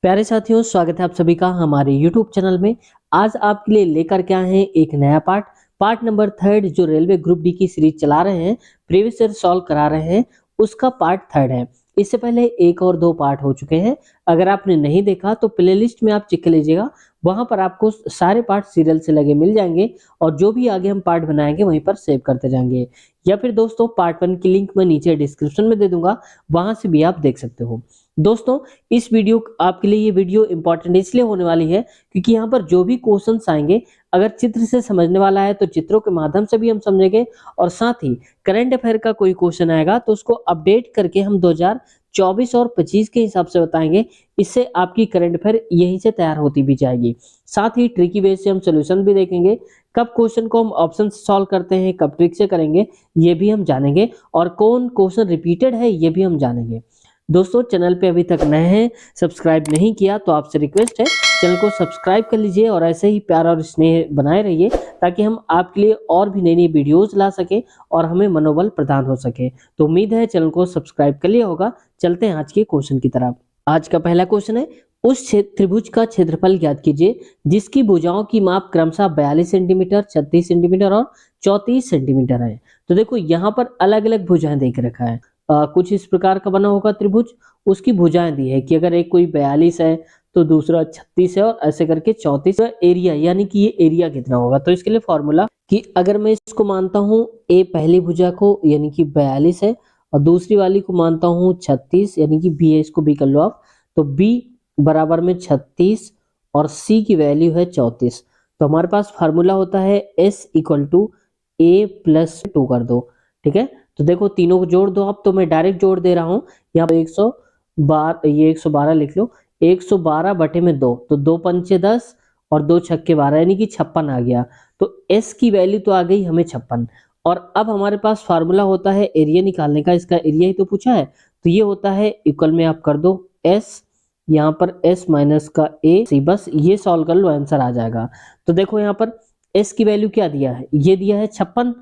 प्यारे साथियों, स्वागत है आप सभी का हमारे YouTube चैनल में। आज आपके लिए लेकर के आए हैं एक नया पार्ट नंबर 3 जो रेलवे ग्रुप डी की सीरीज चला रहे हैं, प्रीवियस ईयर सॉल्व करा रहे हैं, उसका पार्ट 3 है। इससे पहले एक और 2 पार्ट हो चुके हैं। अगर आपने नहीं देखा तो प्लेलिस्ट में आप चेक कर लीजिएगा, वहाँ पर आपको सारे पार्ट सीरियल से लगे मिल जाएंगे और जो भी आगे हम पार्ट बनाएंगे वहीं पर सेव करते जाएंगे। या फिर दोस्तों पार्ट 1 की लिंक मैं नीचे डिस्क्रिप्शन में दे दूंगा, वहाँ से भी आप देख सकते हो। दोस्तों इस वीडियो आपके लिए ये वीडियो इंपॉर्टेंट इसलिए होने वाली है क्योंकि यहाँ पर जो भी क्वेश्चंस आएंगे अगर चित्र से समझने वाला है तो चित्रों के माध्यम से भी हम समझेंगे और साथ ही करंट अफेयर का कोई क्वेश्चन आएगा तो उसको अपडेट करके हम 2024 और 25 के हिसाब से बताएंगे। इससे आपकी करंट अफेयर यहीं से तैयार होती भी जाएगी। साथ ही ट्रिकी वे से हम सोल्यूशन भी देखेंगे, कब क्वेश्चन को हम ऑप्शन से सॉल्व करते हैं, कब ट्रिक से करेंगे ये भी हम जानेंगे और कौन क्वेश्चन रिपीटेड है ये भी हम जानेंगे। दोस्तों चैनल पे अभी तक नए हैं, सब्सक्राइब नहीं किया तो आपसे रिक्वेस्ट है चैनल को सब्सक्राइब कर लीजिए और ऐसे ही प्यार और स्नेह बनाए रहिए ताकि हम आपके लिए और भी नई नई वीडियोस ला सके और हमें मनोबल प्रदान हो सके। तो उम्मीद है चैनल को सब्सक्राइब कर लिया होगा। चलते हैं आज के क्वेश्चन की तरफ। आज का पहला क्वेश्चन है, उस त्रिभुज का क्षेत्रफल ज्ञात कीजिए जिसकी भुजाओं की माप क्रमशः 42 सेंटीमीटर, 36 सेंटीमीटर और 34 सेंटीमीटर है। तो देखो यहाँ पर अलग अलग भुजाएं देख रखा है। कुछ इस प्रकार का बना होगा त्रिभुज, उसकी भुजाएं दी है कि अगर एक कोई 42 है तो दूसरा 36 है और ऐसे करके 34 एरिया, यानी कि ये एरिया कितना होगा। तो इसके लिए फॉर्मूला कि अगर मैं इसको मानता हूँ ए पहली भुजा को यानी कि 42 है और दूसरी वाली को मानता हूँ 36 यानी कि बी है, इसको बी कर लो आप। तो बी बराबर में 36 और सी की वैल्यू है 34। तो हमारे पास फार्मूला होता है s equal to a plus 2 कर दो। ठीक है, तो देखो तीनों को जोड़ दो आप, तो मैं डायरेक्ट जोड़ दे रहा हूँ। यहाँ पर 112, ये 112 लिख लो, 112 बटे में 2, तो 2 पंचे 10 और 2 छक्के 12 यानी कि 56 आ गया। तो एस की वैल्यू तो आ गई हमें 56। और अब हमारे पास फार्मूला होता है एरिया निकालने का, इसका एरिया ही तो पूछा है। तो ये होता है इक्वल में आप कर दो एस, यहाँ पर एस माइनस का ए सी, बस ये सॉल्व कर लो आंसर आ जाएगा। तो देखो यहाँ पर एस की वैल्यू क्या दिया है, ये दिया है 56।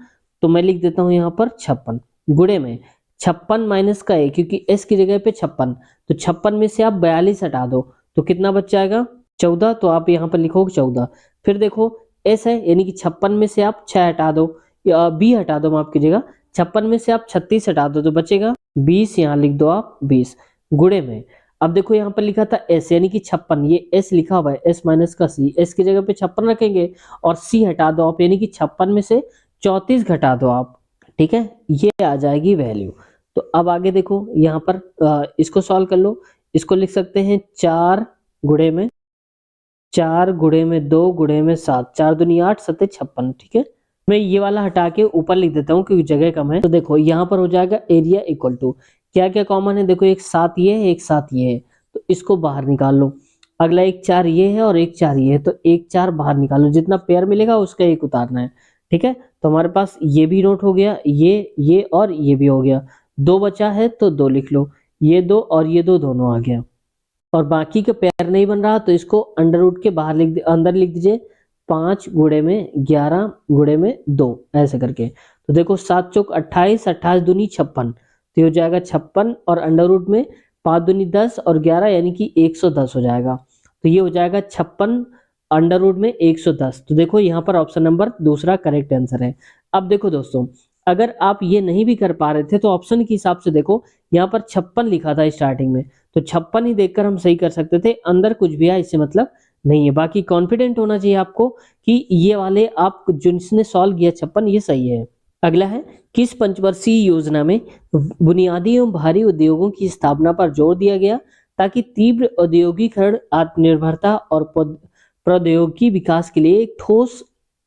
तो मैं लिख देता हूं यहाँ पर 56 गुणे में 56 माइनस का ए, क्योंकि एस की जगह पे 56, तो 56 में से आप 42 हटा दो तो कितना बच जाएगा 14। तो आप यहाँ पर लिखोगे 14। फिर देखो एस है यानी कि 56 में से आप 6 हटा दो या बी हटा दो, माफ कीजिएगा, 56 में से आप 36 हटा दो तो बचेगा 20, यहाँ लिख दो आप 20 गुणे में। अब देखो यहाँ पर लिखा था एस यानी कि 56, ये एस लिखा हुआ है एस माइनस का सी, एस की जगह पे 56 रखेंगे और सी हटा दो आप यानी कि 56 में से 34 घटा दो आप। ठीक है, ये आ जाएगी वैल्यू। तो अब आगे देखो यहाँ पर इसको सॉल्व कर लो। इसको लिख सकते हैं 4 गुणे में 2 गुणे में 7, 4 दूनी 8 7 56। ठीक है, मैं ये वाला हटा के ऊपर लिख देता हूँ क्योंकि जगह कम है। तो देखो यहाँ पर हो जाएगा एरिया इक्वल टू क्या क्या कॉमन है, देखो एक 7 ये है, एक 7 ये है, तो इसको बाहर निकाल लो। अगला एक 4 ये है और एक 4 ये है, तो एक 4 बाहर निकालो, जितना पेयर मिलेगा उसका एक उतारना है। ठीक है, तो हमारे पास ये भी नोट हो गया, ये और ये भी हो गया। 2 बचा है तो 2 लिख लो, ये 2 और ये 2 दोनों आ गया। और बाकी का पेयर नहीं बन रहा तो इसको अंडर रूट के बाहर अंदर लिख दीजिए, 5 गुणे में 11 गुणे में 2 ऐसे करके। तो देखो 7 चौक 28, 28 दूनी 56, तो ये हो जाएगा 56 और अंडर रूट में 5 दूनी 10 और 11 यानी कि 110 हो जाएगा। तो ये हो जाएगा 56 अंडर रूट में 110। तो देखो यहाँ पर ऑप्शन नंबर दूसरा करेक्ट आंसर है। अब देखो दोस्तों, अगर आप ये नहीं भी कर पा रहे थे तो ऑप्शन के हिसाब से देखो यहाँ पर 56 लिखा था स्टार्टिंग में, तो 56 ही देखकर हम सही कर सकते थे, अंदर कुछ भी आया इससे मतलब नहीं है। बाकी कॉन्फिडेंट होना चाहिए आपको कि ये वाले आप जिसने सॉल्व किया 56 ये सही है। अगला है, किस पंचवर्षीय योजना में बुनियादी एवं भारी उद्योगों की स्थापना पर जोर दिया गया ताकि तीव्र औद्योगिकरण, आत्मनिर्भरता और प्रौद्योगिकी विकास के लिए एक ठोस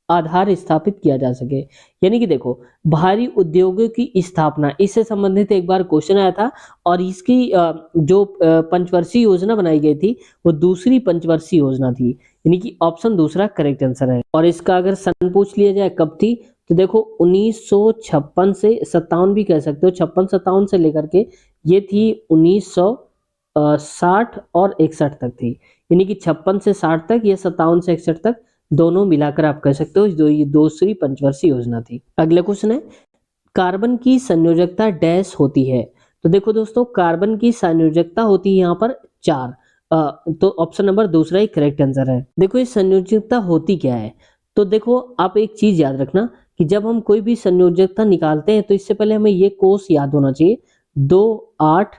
आधार स्थापित किया जा सके। यानी कि देखो भारी उद्योगों की स्थापना, इससे संबंधित एक बार क्वेश्चन आया था और इसकी जो पंचवर्षीय योजना बनाई गई थी वो दूसरी पंचवर्षीय योजना थी, यानी कि ऑप्शन दूसरा करेक्ट आंसर है। और इसका अगर सन पूछ लिया जाए कब थी, तो देखो 1956 से 57 भी कह सकते हो, 56-57 से लेकर के ये थी 1960 और 61 तक थी, यानी कि 56 से 60 तक, या 57 से 61 तक, दोनों मिलाकर आप कह सकते हो जो ये दूसरी पंचवर्षीय योजना थी। अगला क्वेश्चन है, कार्बन की संयोजकता डैश होती है। तो देखो दोस्तों कार्बन की संयोजकता होती है यहाँ पर 4। तो ऑप्शन नंबर दूसरा ही करेक्ट आंसर है। देखो ये संयोजकता होती क्या है, तो देखो आप एक चीज याद रखना कि जब हम कोई भी संयोजकता निकालते हैं तो इससे पहले हमें ये कोष याद होना चाहिए। 2 8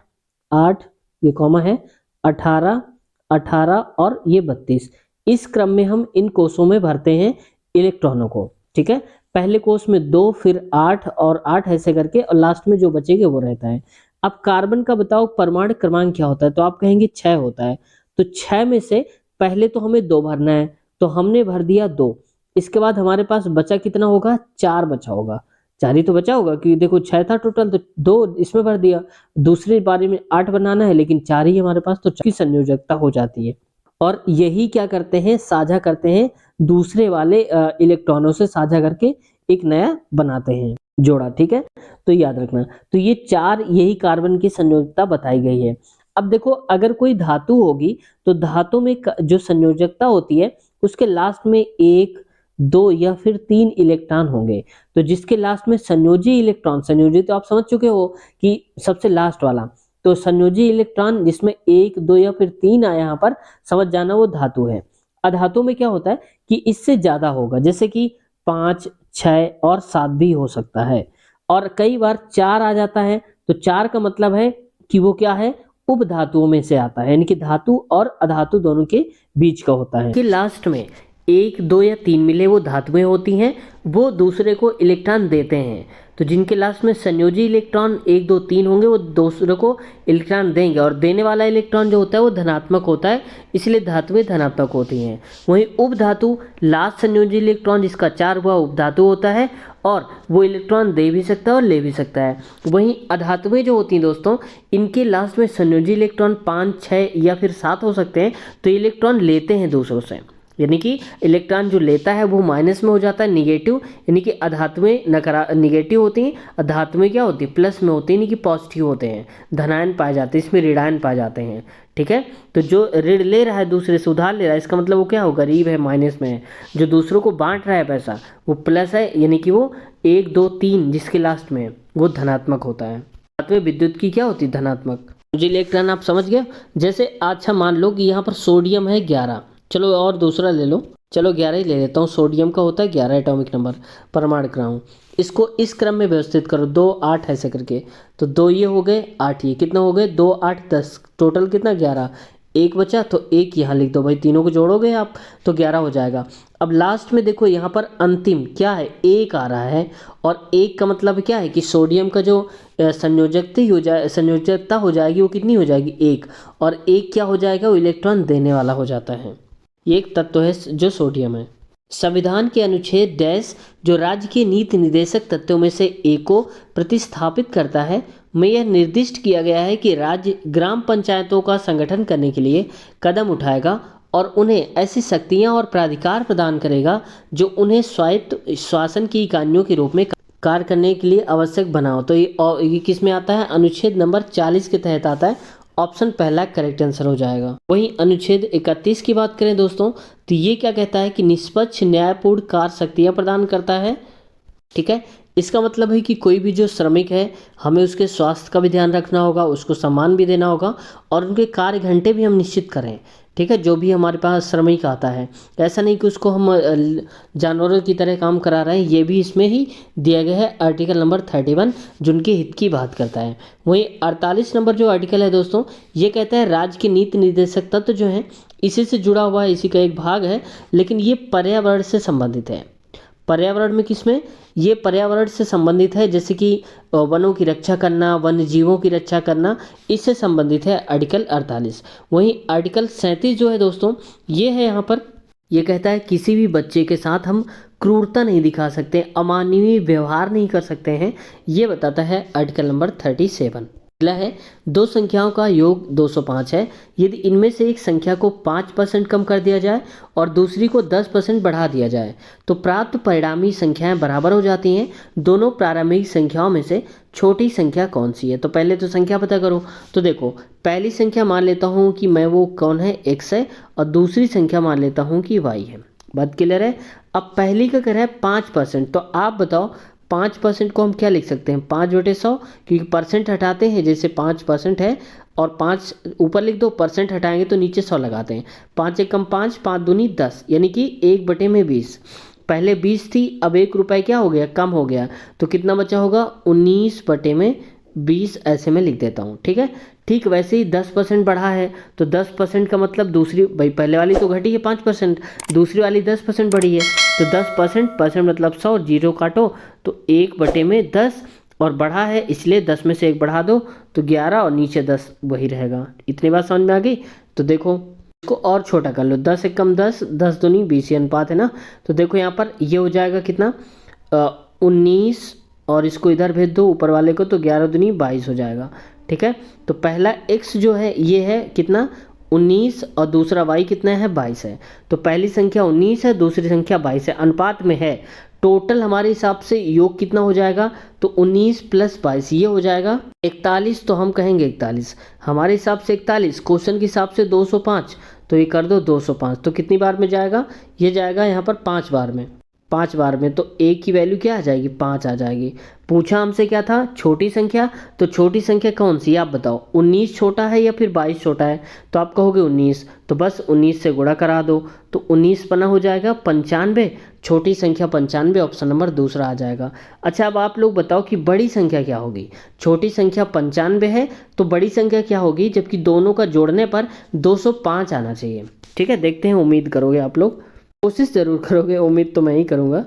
8 ये कॉमा है, 18 18 और ये 32, इस क्रम में हम इन कोषों में भरते हैं इलेक्ट्रॉनों को। ठीक है, पहले कोष में 2, फिर 8 और 8 ऐसे करके, और लास्ट में जो बचेगा वो रहता है। अब कार्बन का बताओ परमाणु क्रमांक क्या होता है, तो आप कहेंगे 6 होता है। तो 6 में से पहले तो हमें 2 भरना है, तो हमने भर दिया 2। इसके बाद हमारे पास बचा कितना होगा, 4 बचा होगा। 4 ही तो बचा होगा, क्योंकि देखो 6 था टोटल, तो 2 इसमें भर दिया। दूसरी बारी में 8 बनाना है, लेकिन 4 ही हमारे पास, तो 4 की संयोजकता हो जाती है। और यही क्या करते हैं, साझा करते हैं दूसरे वाले इलेक्ट्रॉनों से, साझा करके एक नया बनाते हैं जोड़ा। ठीक है, तो याद रखना। तो ये 4 यही कार्बन की संयोजकता बताई गई है। अब देखो अगर कोई धातु होगी तो धातु में जो संयोजकता होती है उसके लास्ट में 1 2 या फिर 3 इलेक्ट्रॉन होंगे। तो जिसके लास्ट में संयोजी इलेक्ट्रॉन, संयोजी तो आप समझ चुके हो कि सबसे लास्ट वाला, तो संयोजी इलेक्ट्रॉन जिसमें 1 2 या फिर 3 आया, यहाँ पर समझ जाना वो धातु है। अधातु में क्या होता है कि इससे ज्यादा होगा, जैसे कि 5 6 और 7 भी हो सकता है, और कई बार 4 आ जाता है। तो 4 का मतलब है कि वो क्या है, उपधातुओं में से आता है, यानी कि धातु और अधातु दोनों के बीच का होता है। कि लास्ट में 1 2 या 3 मिले वो धातुएं होती हैं, वो दूसरे को इलेक्ट्रॉन देते हैं। तो जिनके लास्ट में संयोजी इलेक्ट्रॉन 1 2 3 होंगे वो दूसरे को इलेक्ट्रॉन देंगे, और देने वाला इलेक्ट्रॉन जो होता है वो धनात्मक होता है, इसलिए धातुएं धनात्मक होती हैं। वहीं उपधातु लास्ट संयोजी इलेक्ट्रॉन जिसका 4 हुआ उपधातु होता है, और वो इलेक्ट्रॉन दे भी सकता है और ले भी सकता है। वहीं अधातुएं जो होती हैं दोस्तों, इनके लास्ट में संयोजी इलेक्ट्रॉन 5 6 या फिर 7 हो सकते हैं, तो इलेक्ट्रॉन लेते हैं दूसरों से, यानी कि इलेक्ट्रॉन जो लेता है वो माइनस में हो जाता है, निगेटिव, यानी कि अधातुएं निगेटिव होती हैं, अधातुएं क्या होती है, प्लस में होती है, यानी कि पॉजिटिव होते हैं, धनायन पाए जाते हैं, इसमें ऋणायन पाए जाते हैं। ठीक है, तो जो ऋण ले रहा है दूसरे से, उधार ले रहा है, इसका मतलब वो क्या हो, गरीब है, माइनस में है। जो दूसरों को बांट रहा है पैसा, वो प्लस है, यानी कि वो 1 2 3 जिसके लास्ट में है वो धनात्मक होता है। साथ में विद्युत की क्या होती है, धनात्मक। मुझे इलेक्ट्रॉन आप समझ गए। जैसे अच्छा मान लो कि यहाँ पर सोडियम है 11, चलो और दूसरा ले लो, चलो 11 ही ले लेता हूँ। सोडियम का होता है 11 एटॉमिक नंबर, परमाणु क्रमांक। इसको इस क्रम में व्यवस्थित करो, 2 8 ऐसे करके, तो 2 ये हो गए, 8 ये, कितना हो गए, 2 8 10, टोटल कितना 11। एक बचा तो एक यहाँ लिख दो भाई, तीनों को जोड़ोगे आप तो 11 हो जाएगा। अब लास्ट में देखो यहाँ पर अंतिम क्या है, 1 आ रहा है, और 1 का मतलब क्या है कि सोडियम का जो संयोजकता हो जाएगी वो कितनी हो जाएगी, 1, और 1 क्या हो जाएगा, वो इलेक्ट्रॉन देने वाला हो जाता है। ये एक तत्व है जो सोडियम है। संविधान के अनुच्छेद डैश जो राज्य के नीति निर्देशक तत्वों में से एक को प्रतिस्थापित करता है, में यह निर्दिष्ट किया गया है कि राज्य ग्राम पंचायतों का संगठन करने के लिए कदम उठाएगा और उन्हें ऐसी शक्तियां और प्राधिकार प्रदान करेगा जो उन्हें स्वायत्त शासन की इकाइयों के रूप में कार्य करने के लिए आवश्यक बनाओ। तो ये किस में आता है, अनुच्छेद नंबर 40 के तहत आता है। ऑप्शन पहला करेक्ट आंसर हो जाएगा। वहीं अनुच्छेद 31 की बात करें दोस्तों, तो ये क्या कहता है कि निष्पक्ष न्यायपूर्ण कार्य शक्तियां प्रदान करता है। ठीक है, इसका मतलब है कि कोई भी जो श्रमिक है, हमें उसके स्वास्थ्य का भी ध्यान रखना होगा, उसको सम्मान भी देना होगा, और उनके कार्य घंटे भी हम निश्चित करें। ठीक है, जो भी हमारे पास श्रमिक आता है, ऐसा नहीं कि उसको हम जानवरों की तरह काम करा रहे हैं, ये भी इसमें ही दिया गया है आर्टिकल नंबर 31 जो उनके हित की बात करता है। वहीं 48 नंबर जो आर्टिकल है दोस्तों, ये कहता है राज्य के नीति निर्देशक तत्व जो है इसी से जुड़ा हुआ है, इसी का एक भाग है, लेकिन ये पर्यावरण से संबंधित है। पर्यावरण में किसमें, ये पर्यावरण से संबंधित है, जैसे कि वनों की रक्षा करना, वन्य जीवों की रक्षा करना, इससे संबंधित है आर्टिकल 48। वहीं आर्टिकल 37 जो है दोस्तों, ये है यहाँ पर, ये कहता है किसी भी बच्चे के साथ हम क्रूरता नहीं दिखा सकते, अमानवीय व्यवहार नहीं कर सकते हैं, ये बताता है आर्टिकल नंबर 37। अगला है दो संख्याओं का योग 205 है। यदि इनमें से एक संख्या को 5% कम कर दिया जाए और दूसरी को 10% बढ़ा दिया जाए तो प्राप्त परिणामी संख्याएं बराबर हो जाती हैं। दोनों प्रारंभिक संख्याओं में से छोटी संख्या कौन सी है। तो पहले तो संख्या पता करो। तो देखो, पहली संख्या मान लेता हूँ कि मैं वो कौन है, x है, और दूसरी संख्या मान लेता हूँ कि y है। बात क्लियर है। अब पहली का कर है 5%, तो आप बताओ 5% को हम क्या लिख सकते हैं, 5/100, क्योंकि परसेंट हटाते हैं, जैसे 5% है और 5 ऊपर लिख दो, परसेंट हटाएंगे तो नीचे 100 लगाते हैं। 5 एकम 5, 5 दूनी 10, यानी कि 1/20। पहले 20 थी, अब 1 रुपये क्या हो गया, कम हो गया, तो कितना बचा होगा, 19/20 ऐसे में लिख देता हूँ। ठीक है, ठीक वैसे ही 10% बढ़ा है, तो 10% का मतलब दूसरी, भाई पहले वाली तो घटी है 5%, दूसरी वाली 10% बढ़ी है, तो 10%, परसेंट मतलब 100, जीरो काटो तो 1/10, और बढ़ा है इसलिए 10 में से 1 बढ़ा दो तो 11, और नीचे 10 वही रहेगा। इतनी बात समझ में आ गई। तो देखो इसको और छोटा कर लो, 10 एकम 10, 10 दूनी 20, ये अनुपात है ना। तो देखो यहाँ पर ये हो जाएगा कितना, 19, और इसको इधर भेज दो ऊपर वाले को, तो 11 दूनी 22 हो जाएगा। ठीक है, तो पहला x जो है ये है कितना, 19, और दूसरा y कितना है, 22 है। तो पहली संख्या 19 है, दूसरी संख्या 22 है, अनुपात में है। टोटल हमारे हिसाब से योग कितना हो जाएगा, तो 19 + 22 ये हो जाएगा 41, तो हम कहेंगे 41, हमारे हिसाब से 41, क्वेश्चन के हिसाब से 205, तो ये कर दो 205, तो कितनी बार में जाएगा, ये जाएगा यहाँ पर 5 बार में, 5 बार में, तो a की वैल्यू क्या आ जाएगी, 5 आ जाएगी। पूछा हमसे क्या था, छोटी संख्या, तो छोटी संख्या कौन सी आप बताओ, 19 छोटा है या फिर 22 छोटा है, तो आप कहोगे 19, तो बस 19 से गुणा करा दो, तो 19 पना हो जाएगा 95, छोटी संख्या 95, ऑप्शन नंबर दूसरा आ जाएगा। अच्छा, अब आप लोग बताओ कि बड़ी संख्या क्या होगी, छोटी संख्या 95 है, तो बड़ी संख्या क्या होगी, जबकि दोनों का जोड़ने पर 205 आना चाहिए। ठीक है, देखते हैं, उम्मीद करोगे आप लोग, कोशिश जरूर करोगे, उम्मीद तो मैं ही करूँगा।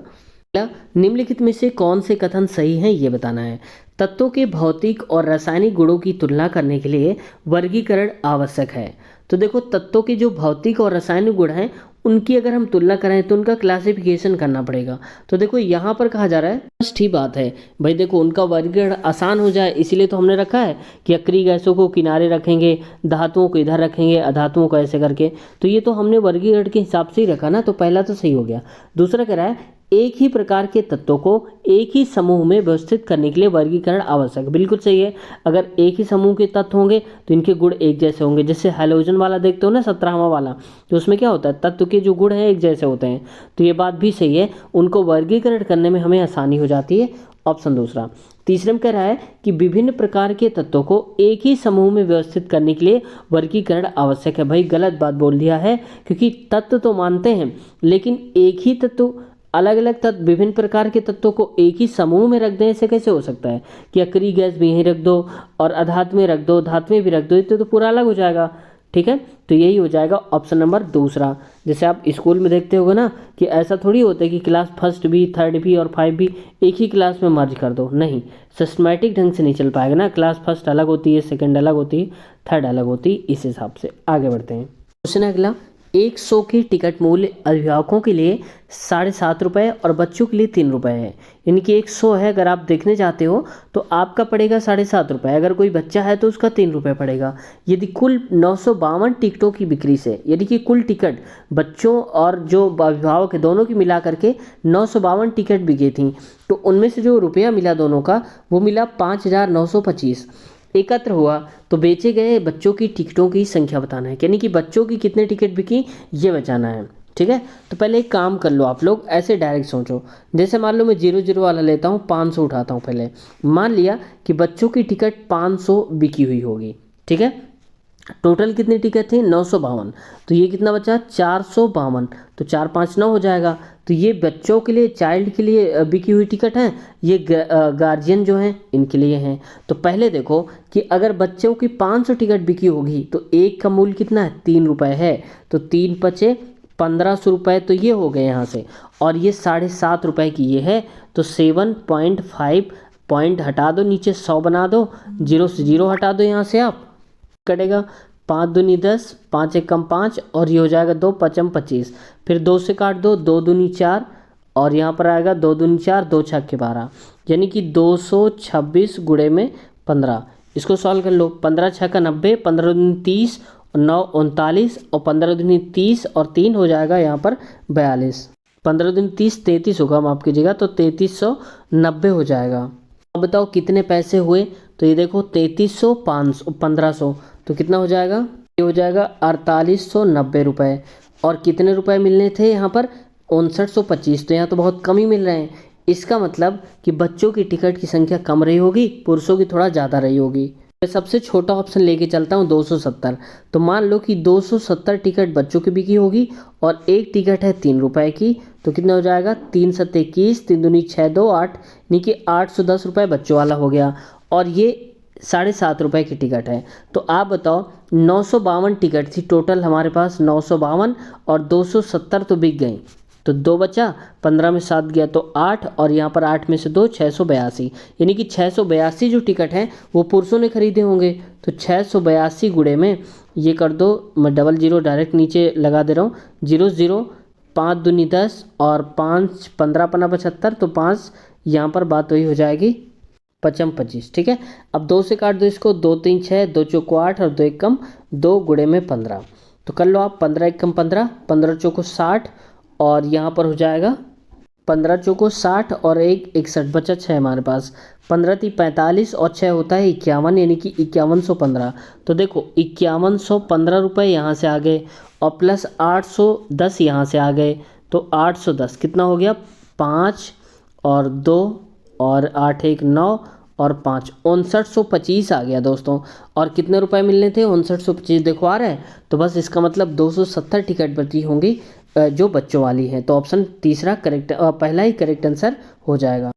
निम्नलिखित में से कौन से कथन सही हैं ये बताना है। तत्वों के भौतिक और रासायनिक गुणों की तुलना करने के लिए वर्गीकरण आवश्यक है। तो देखो, तत्वों के जो भौतिक और रासायनिक गुण हैं उनकी अगर हम तुलना करें तो उनका क्लासिफिकेशन करना पड़ेगा। तो देखो यहाँ पर कहा जा रहा है, फर्स्ट ही बात है भाई, देखो उनका वर्गीकरण आसान हो जाए इसीलिए तो हमने रखा है कि अक्रिय गैसों को किनारे रखेंगे, धातुओं को इधर रखेंगे, अधातुओं को ऐसे करके, तो ये तो हमने वर्गीकरण के हिसाब से ही रखा ना, तो पहला तो सही हो गया। दूसरा कह रहा है, एक ही प्रकार के तत्वों को एक ही समूह में व्यवस्थित करने के लिए वर्गीकरण आवश्यक, बिल्कुल सही है। अगर एक ही समूह के तत्व होंगे तो इनके गुण एक जैसे होंगे, जैसे हैलोजन वाला देखते हो ना, 17वां वाला, तो उसमें क्या होता है, तत्व के जो गुण हैं एक जैसे होते हैं, तो ये बात भी सही है, उनको वर्गीकरण करने में हमें आसानी हो जाती है, ऑप्शन दूसरा। तीसरे में कह रहा है कि विभिन्न प्रकार के तत्वों को एक ही समूह में व्यवस्थित करने के लिए वर्गीकरण आवश्यक है। भाई गलत बात बोल दिया है, क्योंकि तत्व तो मानते हैं, लेकिन एक ही तत्व, अलग अलग तत्व, विभिन्न प्रकार के तत्वों को एक ही समूह में रख दें, ऐसे कैसे हो सकता है कि अक्रिय गैस भी यहीं रख दो और अधातु में रख दो, धातु में भी रख दो, तो पूरा अलग हो जाएगा। ठीक है, तो यही हो जाएगा ऑप्शन नंबर दूसरा। जैसे आप स्कूल में देखते होगे ना कि ऐसा थोड़ी होता है कि क्लास फर्स्ट भी, थर्ड भी और 5 भी एक ही क्लास में मर्ज कर दो, नहीं, सिस्टमैटिक ढंग से नहीं चल पाएगा ना, क्लास फर्स्ट अलग होती है, सेकंड अलग होती है, थर्ड अलग होती है, इस हिसाब से आगे बढ़ते हैं। क्वेश्चन अगला, 100 की टिकट मूल्य अभिभावकों के लिए 7.5 रुपये और बच्चों के लिए 3 रुपये है, यानी कि 100 है, अगर आप देखने जाते हो तो आपका पड़ेगा 7.5 रुपये, अगर कोई बच्चा है तो उसका 3 रुपये पड़ेगा। यदि कुल 952 टिकटों की बिक्री से, यानी कि कुल टिकट बच्चों और जो अभिभावक है दोनों की मिला करके 952 टिकट बिकी थी, तो उनमें से जो रुपया मिला दोनों का वो मिला 5,925 एकत्र हुआ, तो बेचे गए बच्चों की टिकटों की संख्या बताना है, यानी कि बच्चों की कितने टिकट बिकी ये बचाना है। ठीक है, तो पहले एक काम कर लो आप लोग, ऐसे डायरेक्ट सोचो, जैसे मान लो मैं 00 वाला लेता हूँ, 500 उठाता हूँ, पहले मान लिया कि बच्चों की टिकट 500 बिकी हुई होगी। ठीक है, टोटल कितनी टिकट थी, 952, तो ये कितना बचा, 452, तो 4 5 9 हो जाएगा, तो ये बच्चों के लिए, चाइल्ड के लिए बिकी हुई टिकट है, ये गार्जियन जो हैं इनके लिए हैं। तो पहले देखो कि अगर बच्चों की 500 टिकट बिकी होगी तो एक का मूल्य कितना है, 3 रुपये है, तो 3 पचे 1500 रुपये, तो ये हो गए यहाँ से, और ये 7.5 रुपये की ये है, तो 7.5 पॉइंट हटा दो, नीचे 100 बना दो, 0 से 0 हटा दो, यहाँ से आप कटेगा, 5 दूनी 10, 5 एकम 5, और ये हो जाएगा 2 पचम 25, फिर 2 से काट दो, 2 दूनी 4, और यहाँ पर आएगा 2 दूनी 4, 2 छक्के 12, यानी कि 226 गुणे में 15। इसको सॉल्व कर लो, 15 छक्का 90, 15 दूनी 30, 9 39, और 15 दूनी 30 और 3 हो जाएगा यहाँ पर 42, 15 दूनी 30 33 होगा, माफ कीजिएगा, तो 3390 हो जाएगा। अब बताओ कितने पैसे हुए, तो ये देखो 3300, 500, 1500, तो कितना हो जाएगा, ये हो जाएगा 4890 रुपये, और कितने रुपए मिलने थे यहाँ पर, 5925, तो यहाँ तो बहुत कम ही मिल रहे हैं। इसका मतलब कि बच्चों की टिकट की संख्या कम रही होगी, पुरुषों की थोड़ा ज़्यादा रही होगी। मैं सबसे छोटा ऑप्शन लेके चलता हूँ 270। तो मान लो कि 270 टिकट बच्चों की बिकी होगी और एक टिकट है 3 रुपए की। तो कितना हो जाएगा, 3 7 21, 3 दूनी 6 2 8, यानी कि 810 रुपये बच्चों वाला हो गया। और ये 7.5 रुपये की टिकट है। तो आप बताओ, 952 टिकट थी टोटल हमारे पास, 952 और 270 तो बिक गई। तो 2 बचा, 15 में 7 गया तो 8, और यहाँ पर 8 में से 2, 682, यानी कि 682 जो टिकट हैं वो पुरुषों ने खरीदे होंगे। तो 682 गुणे में ये कर दो, मैं डबल जीरो डायरेक्ट नीचे लगा दे रहा हूँ, 0 0, 5 दूनी 10 और 5 15 पना 75, तो 5 यहाँ पर बात वही हो जाएगी, 5 25। ठीक है, अब 2 से काट दो इसको, 2 3 6, 2 चौको 8 और 2 1 कम 2 गुणे में 15। तो कर लो आप, 15 1 कम 15, 15 चौको 60, और यहाँ पर हो जाएगा 15 चौको 60 और 1 61, बचा 6 हमारे पास, 15 × 45 और 6 होता है 51, यानी कि 5115। तो देखो 5115 रुपये यहाँ से आ गए और प्लस 810 यहाँ से आ गए। तो 810 कितना हो गया, 5 और 2 और 8 1 9 और 5 5925 आ गया दोस्तों। और कितने रुपए मिलने थे, 5925 देखो आ रहा है। तो बस इसका मतलब 270 टिकट बची होंगी जो बच्चों वाली है। तो ऑप्शन तीसरा करेक्ट, पहला ही करेक्ट आंसर हो जाएगा।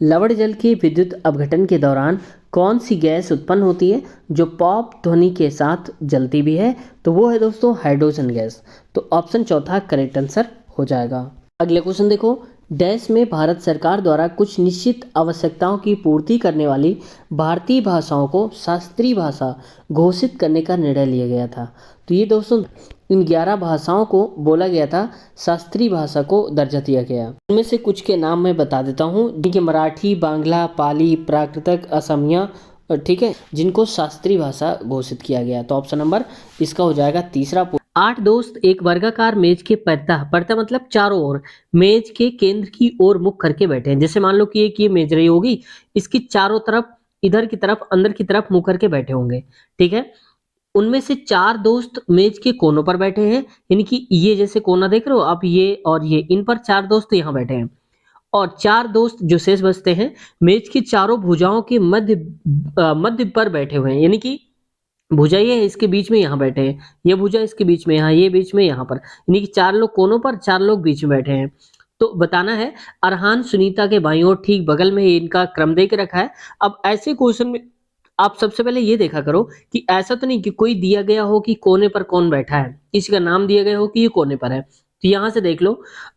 लवण जल के विद्युत अपघटन के दौरान कौन सी गैस उत्पन्न होती है जो पॉप ध्वनि के साथ जलती भी है? तो वो है दोस्तों हाइड्रोजन गैस। तो ऑप्शन चौथा करेक्ट आंसर हो जाएगा। अगले क्वेश्चन देखो, डैश में भारत सरकार द्वारा कुछ निश्चित आवश्यकताओं की पूर्ति करने वाली भारतीय भाषाओं को शास्त्रीय भाषा घोषित करने का निर्णय लिया गया था। तो ये दोस्तों इन 11 भाषाओं को बोला गया था, शास्त्रीय भाषा को दर्जा दिया गया। इनमें से कुछ के नाम मैं बता देता हूँ, जिनके मराठी, बांग्ला, पाली, प्राकृतिक, असमिया, ठीक है, जिनको शास्त्रीय भाषा घोषित किया गया। तो ऑप्शन नंबर इसका हो जाएगा तीसरा। 8 दोस्त एक वर्गाकार मेज के पर्दा मतलब चारों ओर मेज के केंद्र की ओर मुख करके बैठे हैं। जैसे मान लो कि एक ये मेज रही होगी, इसकी चारों तरफ, इधर की तरफ, अंदर की तरफ मुंह करके बैठे होंगे। ठीक है, उनमें से 4 दोस्त मेज के कोनों पर बैठे हैं, यानी कि ये जैसे कोना देख रहे हो आप, ये और ये, इन पर 4 दोस्त यहाँ बैठे हैं। और 4 दोस्त जो शेष बचते हैं मेज की चारों भुजाओं के मध्य पर बैठे हुए हैं, यानी कि भुजा ये है, इसके बीच में यहाँ बैठे हैं, ये भुजा इसके बीच में, यहाँ ये बीच में, यहाँ पर, यानी कि 4 लोग कोनों पर, 4 लोग बीच में बैठे हैं। तो बताना है, अरहान सुनीता के बाईं ओर ठीक बगल में इनका क्रम दे के रखा है। अब ऐसे क्वेश्चन में आप सबसे पहले ये देखा करो कि ऐसा तो नहीं कि कोई दिया गया हो कि कोने पर कौन बैठा है, किसी का नाम दिया गया हो कि ये कोने पर है। तो यहाँ से देख लो,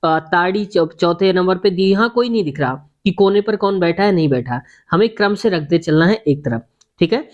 ताड़ी चौथे नंबर पे दी, यहाँ कोई नहीं दिख रहा कि कोने पर कौन बैठा है, नहीं बैठा। हमें क्रम से रखते चलना है एक तरफ। ठीक है,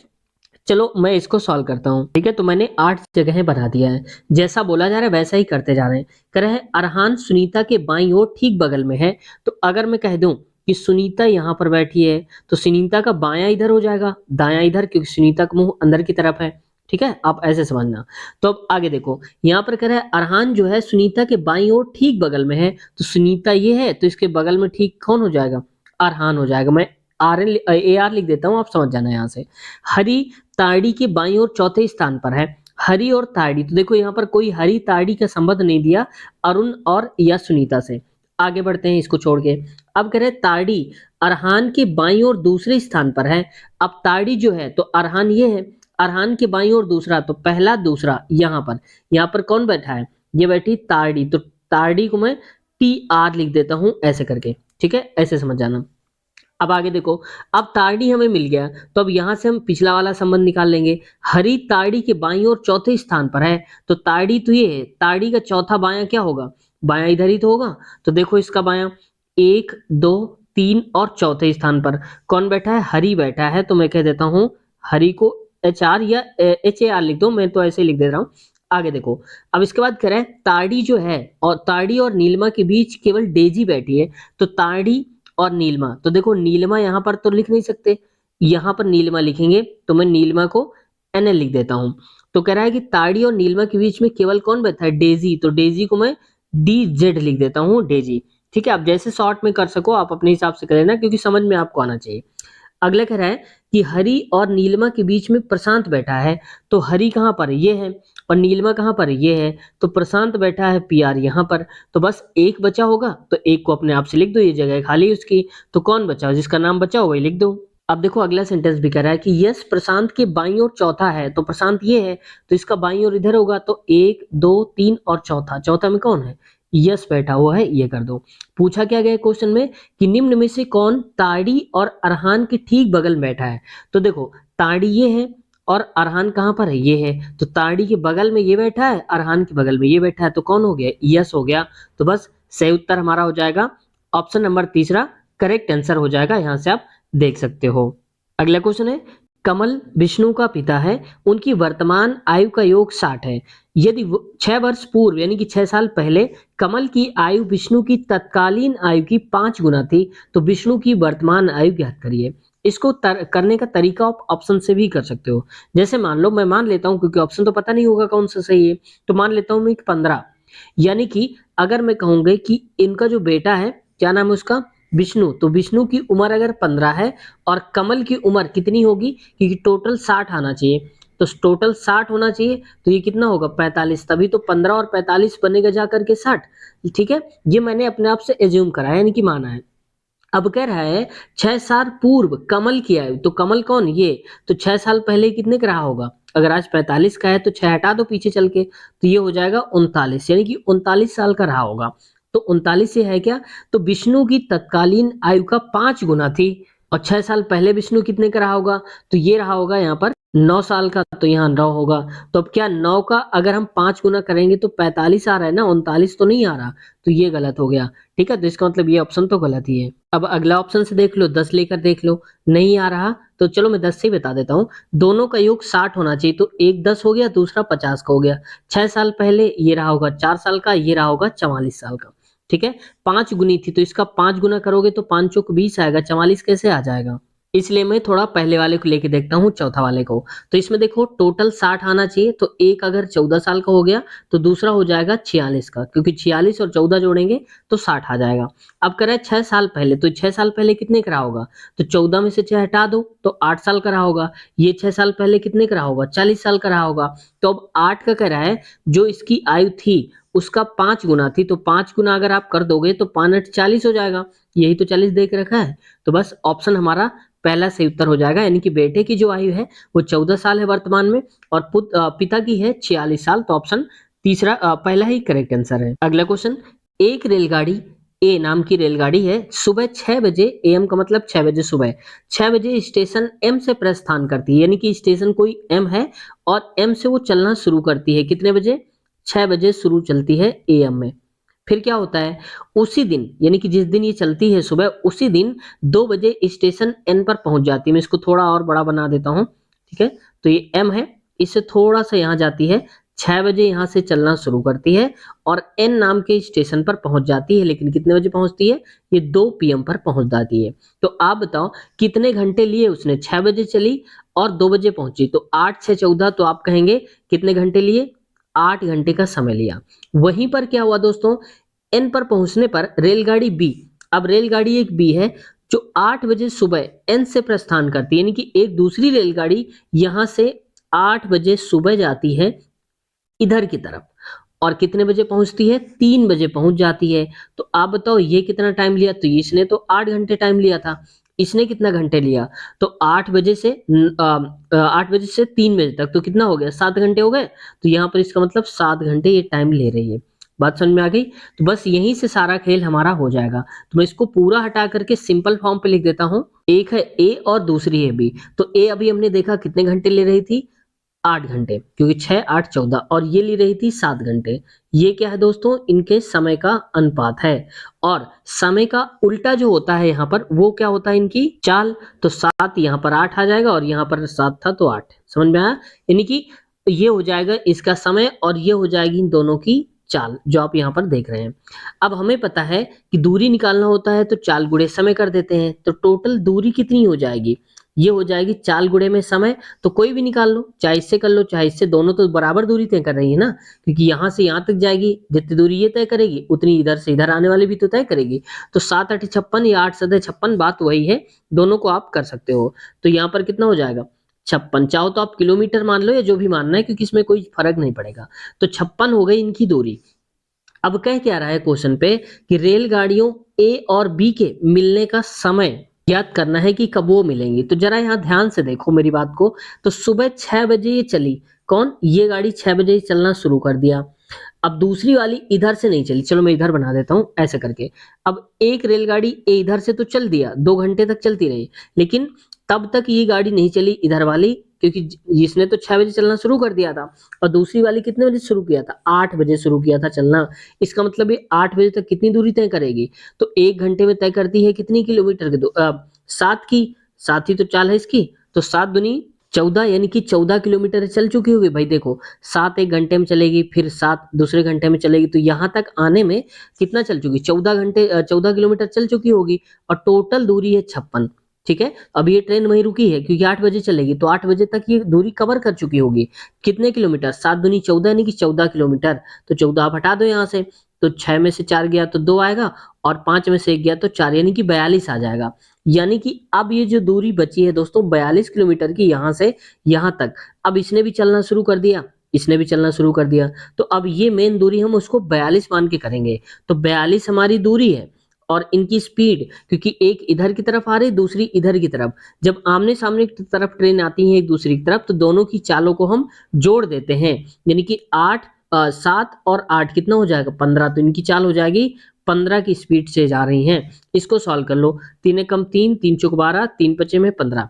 चलो मैं इसको सॉल्व करता हूँ। ठीक है, तो मैंने 8 जगहें बना दिया है, जैसा बोला जा रहा है वैसा ही करते जा रहे हैं। कह रहे हैं अरहान सुनीता के बाईं ओर ठीक बगल में है। तो अगर मैं कह दूं कि सुनीता यहाँ पर बैठी है, तो सुनीता का बायां इधर हो जाएगा, दायां इधर, क्योंकि सुनीता का मुंह अंदर की तरफ है। ठीक है, आप ऐसे समझना। तो अब आगे देखो, यहाँ पर कह रहा है अरहान जो है सुनीता के बाईं ओर ठीक बगल में है। तो सुनीता ये है, तो इसके बगल में ठीक कौन हो जाएगा, अरहान हो जाएगा। मैं AR लिख देता हूँ, आप समझ जाना यहाँ से। हरी ताड़ी के बाईं ओर चौथे स्थान पर है। हरी और ताड़ी, तो देखो यहाँ पर कोई हरी ताड़ी का संबंध नहीं दिया अरुण और या सुनीता से। आगे बढ़ते हैं इसको छोड़ के। अब कह रहे हैं ताड़ी अरहान के बाईं ओर दूसरे स्थान पर है। अब ताड़ी जो है, तो अरहान ये है, अरहान के बाईं ओर दूसरा, तो पहला दूसरा यहाँ पर कौन बैठा है, ये बैठी ताड़ी। तो ताड़ी को मैं TR लिख देता हूं ऐसे करके। ठीक है, ऐसे समझ जाना। अब आगे देखो, अब ताड़ी हमें मिल गया, तो अब यहां से हम पिछला वाला संबंध निकाल लेंगे। हरी ताड़ी के बाईं ओर चौथे स्थान पर है। तो ताड़ी तो ये है, ताड़ी का चौथा बायां क्या होगा, बायां इधर ही तो होगा। तो देखो इसका बायां 1 2 3 और चौथे स्थान पर कौन बैठा है, हरी बैठा है। तो मैं कह देता हूं हरी को HR या HAR लिख दो, मैं तो ऐसे ही लिख दे रहा हूं। आगे देखो, अब इसके बाद कह रहा है ताड़ी जो है, और ताड़ी और नीलिमा के बीच केवल डेजी बैठी है। तो ताड़ी और नीलिमा, तो देखो नीलिमा यहाँ पर तो लिख नहीं सकते, यहाँ पर नीलिमा लिखेंगे, तो मैं नीलिमा को NL लिख देता हूँ। तो कह रहा है कि ताड़ी और नीलिमा के बीच में केवल कौन बैठा है, डेजी। तो डेजी को मैं DZ लिख देता हूँ, डेजी। ठीक है, आप जैसे शॉर्ट में कर सको आप अपने हिसाब से कर लेना, क्योंकि समझ में आपको आना चाहिए। अगला कह रहा है कि हरी और नीलिमा के बीच में प्रशांत बैठा है। तो हरी कहाँ पर है, ये है, और नीलिमा कहाँ पर है, ये है। तो प्रशांत बैठा है PR यहाँ पर। तो बस एक बचा होगा, तो एक को अपने आप से लिख दो, ये जगह खाली है उसकी। तो कौन बचा, जिसका नाम बचा हो वही लिख दो। अब देखो अगला सेंटेंस भी कह रहा है कि यस प्रशांत के बाईं ओर चौथा है, तो प्रशांत ये है तो इसका बाईं ओर इधर होगा, तो 1 2 3 और चौथा, चौथा में कौन है? यस बैठा हुआ है, ये कर दो। पूछा क्या गया क्वेश्चन में कि निम्न में से कौन ताड़ी और अरहान के ठीक बगल में बैठा है? तो देखो ताड़ी ये है और अरहान कहाँ पर है? ये है, तो ताड़ी के बगल में ये बैठा है, अरहान के बगल में ये बैठा है, तो कौन हो गया? यस हो गया। तो बस सही उत्तर हमारा हो जाएगा ऑप्शन नंबर तीसरा, करेक्ट आंसर हो जाएगा, यहां से आप देख सकते हो। अगला क्वेश्चन है, कमल विष्णु का पिता है, उनकी वर्तमान आयु का योग 60 है। यदि 6 वर्ष पूर्व यानी कि 6 साल पहले कमल की आयु विष्णु की तत्कालीन आयु की 5 गुना थी, तो विष्णु की वर्तमान आयु ज्ञात करिए। इसको करने का तरीका आप ऑप्शन से भी कर सकते हो। जैसे मान लो मैं मान लेता हूं, क्योंकि ऑप्शन तो पता नहीं होगा कौन सा सही है, तो मान लेता हूं मैं 15, यानी कि अगर मैं कहूंगा कि इनका जो बेटा है, क्या नाम है उसका? विष्णु, तो विष्णु की उम्र अगर 15 है और कमल की उम्र कितनी होगी? क्योंकि टोटल 60 आना चाहिए, तो टोटल 60 होना चाहिए, तो ये कितना होगा? 45, तभी तो 15 और 45 बनेगा जा करके 60। ठीक है, ये मैंने अपने आप से एज्यूम करा है, यानी कि माना है। अब कह रहा है 6 साल पूर्व कमल की आयु, तो कमल कौन? ये, तो 6 साल पहले कितने का रहा होगा? अगर आज 45 का है तो 6 हटा दो पीछे चल के, तो ये हो जाएगा 39, यानी कि 39 साल का रहा होगा। तो 39 से है क्या? तो विष्णु की तत्कालीन आयु का 5 गुना थी, और 6 साल पहले विष्णु कितने का रहा होगा? तो ये रहा होगा यहाँ पर 9 साल का, तो यहाँ 9 होगा। तो अब क्या 9 का अगर हम 5 गुना करेंगे तो 45 आ रहा है ना, 39 तो नहीं आ रहा, तो ये गलत हो गया। ठीक है, तो इसका मतलब ये ऑप्शन तो गलत ही है। अब अगला ऑप्शन से देख लो, 10 लेकर देख लो, नहीं आ रहा तो चलो मैं 10 से ही बता देता हूँ। दोनों का योग 60 होना चाहिए, तो एक 10 हो गया, दूसरा 50 का हो गया। 6 साल पहले ये रहा होगा 4 साल का, ये रहा होगा 44 साल का। ठीक है, 5 गुनी थी तो इसका 5 गुना करोगे तो 5 चौक 20 आएगा, 44 कैसे आ जाएगा? इसलिए मैं थोड़ा पहले वाले को लेके देखता हूँ, चौथा वाले को। तो इसमें देखो टोटल 60 आना चाहिए, तो एक अगर 14 साल का हो गया तो दूसरा हो जाएगा 46 का, क्योंकि 46 और 14 जोड़ेंगे तो 60 आ जाएगा। अब कह रहा है 6 साल पहले, तो 6 साल पहले कितने का रहा होगा? तो 14 में से 6 हटा दो तो 8 साल का रहा होगा। ये 6 साल पहले कितने का रहा होगा? 40 साल का रहा होगा। तो अब 8 का कह रहा है जो इसकी आयु थी उसका 5 गुना थी, तो 5 गुना अगर आप कर दोगे तो 5 8 40 हो जाएगा। यही तो 40 दे के रखा है, तो बस ऑप्शन हमारा पहला सही उत्तर हो जाएगा, यानी कि बेटे की जो आयु है वो 14 साल है वर्तमान में, और पिता की है 46 साल, तो ऑप्शन तीसरा पहला ही करेक्ट आंसर है। अगला क्वेश्चन, एक रेलगाड़ी ए नाम की रेलगाड़ी है, सुबह 6 बजे एम का मतलब 6 बजे सुबह 6 बजे स्टेशन एम से प्रस्थान करती है, यानी कि स्टेशन कोई एम है और एम से वो चलना शुरू करती है, कितने बजे? 6 बजे शुरू चलती है एएम में। फिर क्या होता है? उसी दिन यानी कि जिस दिन ये चलती है सुबह, उसी दिन 2 बजे स्टेशन एन पर पहुंच जाती है। मैं इसको थोड़ा और बड़ा बना देता हूँ। ठीक है, तो ये एम है, इससे थोड़ा सा यहाँ जाती है, 6 बजे यहाँ से चलना शुरू करती है और एन नाम के स्टेशन पर पहुंच जाती है, लेकिन कितने बजे पहुंचती है? ये 2 पीएम पर पहुंच जाती है। तो आप बताओ कितने घंटे लिए उसने? 6 बजे चली और 2 बजे पहुंची, तो 8 6 14, तो आप कहेंगे कितने घंटे लिए? 8 घंटे का समय लिया। वहीं पर क्या हुआ दोस्तों, एन पर पहुंचने पर रेलगाड़ी बी, अब रेलगाड़ी एक बी है जो 8 बजे सुबह एन से प्रस्थान करती है, यानी कि एक दूसरी रेलगाड़ी यहां से 8 बजे सुबह जाती है इधर की तरफ, और कितने बजे पहुंचती है? 3 बजे पहुंच जाती है। तो आप बताओ ये कितना टाइम लिया? तो इसने तो 8 घंटे टाइम लिया था, इसने कितना घंटे लिया? तो 8 बजे से 8 बजे से 3 बजे तक, तो कितना हो गया? 7 घंटे हो गए। तो यहाँ पर इसका मतलब 7 घंटे ये टाइम ले रही है। बात समझ में आ गई? तो बस यहीं से सारा खेल हमारा हो जाएगा। तो मैं इसको पूरा हटा करके सिंपल फॉर्म पे लिख देता हूँ। एक है ए और दूसरी है बी। तो ए अभी हमने देखा कितने घंटे ले रही थी? 8 घंटे, क्योंकि 6 8 14, और ये ले रही थी 7 घंटे। ये क्या है दोस्तों? इनके समय का अनुपात है, और समय का उल्टा जो होता है यहाँ पर वो क्या होता है? इनकी चाल। तो 7 यहाँ पर 8 आ जाएगा और यहाँ पर 7 था तो 8। समझ में आया? यानी कि ये हो जाएगा इसका समय और ये हो जाएगी इन दोनों की चाल, जो आप यहाँ पर देख रहे हैं। अब हमें पता है कि दूरी निकालना होता है तो चाल गुणे समय कर देते हैं, तो टोटल दूरी कितनी हो जाएगी? ये हो जाएगी चाल गुणे में समय। तो कोई भी निकाल लो, चाहे इससे कर लो चाहे इससे, दोनों तो बराबर दूरी तय कर रही है ना, क्योंकि यहाँ से यहाँ तक जाएगी, जितनी दूरी ये तय करेगी उतनी इधर से इधर आने वाली भी तो तय करेगी। तो 7 8 56 या 8 7 56, बात वही है, दोनों को आप कर सकते हो। तो यहाँ पर कितना हो जाएगा? 56। चाहो तो आप किलोमीटर मान लो या जो भी मानना है, क्योंकि इसमें कोई फर्क नहीं पड़ेगा। तो 56 हो गई इनकी दूरी। अब कह क्या रहा है क्वेश्चन पे कि रेलगाड़ियों ए और बी के मिलने का समय ज्ञात करना है कि कब वो मिलेंगी। तो जरा यहाँ ध्यान से देखो मेरी बात को। तो सुबह 6 बजे ये चली, कौन, ये गाड़ी 6 बजे ही चलना शुरू कर दिया। अब दूसरी वाली इधर से नहीं चली, चलो मैं इधर बना देता हूँ ऐसे करके। अब एक रेलगाड़ी इधर से तो चल दिया, 2 घंटे तक चलती रही, लेकिन तब तक ये गाड़ी नहीं चली इधर वाली, क्योंकि इसने तो 6 बजे चलना शुरू कर दिया था, और दूसरी वाली कितने बजे शुरू किया था, 8 बजे शुरू किया था चलना। इसका मतलब ये 8 बजे तक कितनी दूरी तय करेगी, तो 1 घंटे में तय करती है कितनी किलोमीटर की, 7 की, 7 ही तो चाल है इसकी, तो 7 दूनी 14, यानी कि 14 किलोमीटर चल चुकी होगी। भाई देखो, 7 एक घंटे में चलेगी, फिर 7 दूसरे घंटे में चलेगी, तो यहाँ तक आने में कितना चल चुकी, 14 घंटे, 14 किलोमीटर चल चुकी होगी, और टोटल दूरी है 56। ठीक है, अब ये ट्रेन वहीं रुकी है क्योंकि 8 बजे चलेगी, तो 8 बजे तक ये दूरी कवर कर चुकी होगी। कितने किलोमीटर, 7 दूनी 14, यानी कि 14 किलोमीटर। तो 14 आप हटा दो यहाँ से, तो 6 में से 4 गया तो 2 आएगा, और 5 में से 1 गया तो 4, यानी कि 42 आ जाएगा। यानी कि अब ये जो दूरी बची है दोस्तों 42 किलोमीटर की, यहाँ से यहाँ तक। अब इसने भी चलना शुरू कर दिया, इसने भी चलना शुरू कर दिया, तो अब ये मेन दूरी हम उसको 42 मान के करेंगे। तो 42 हमारी दूरी है, और इनकी स्पीड, क्योंकि एक इधर की तरफ आ रही, दूसरी इधर की तरफ, जब आमने सामने की तरफ ट्रेन आती है एक दूसरी की तरफ, तो दोनों की चालों को हम जोड़ देते हैं, यानी कि 7 और 8 कितना हो जाएगा, 15, तो इनकी चाल हो जाएगी 15 की स्पीड से जा रही हैं। इसको सॉल्व कर लो, 3 एकम 3, 3 चौक 12, 3 पचे में 15।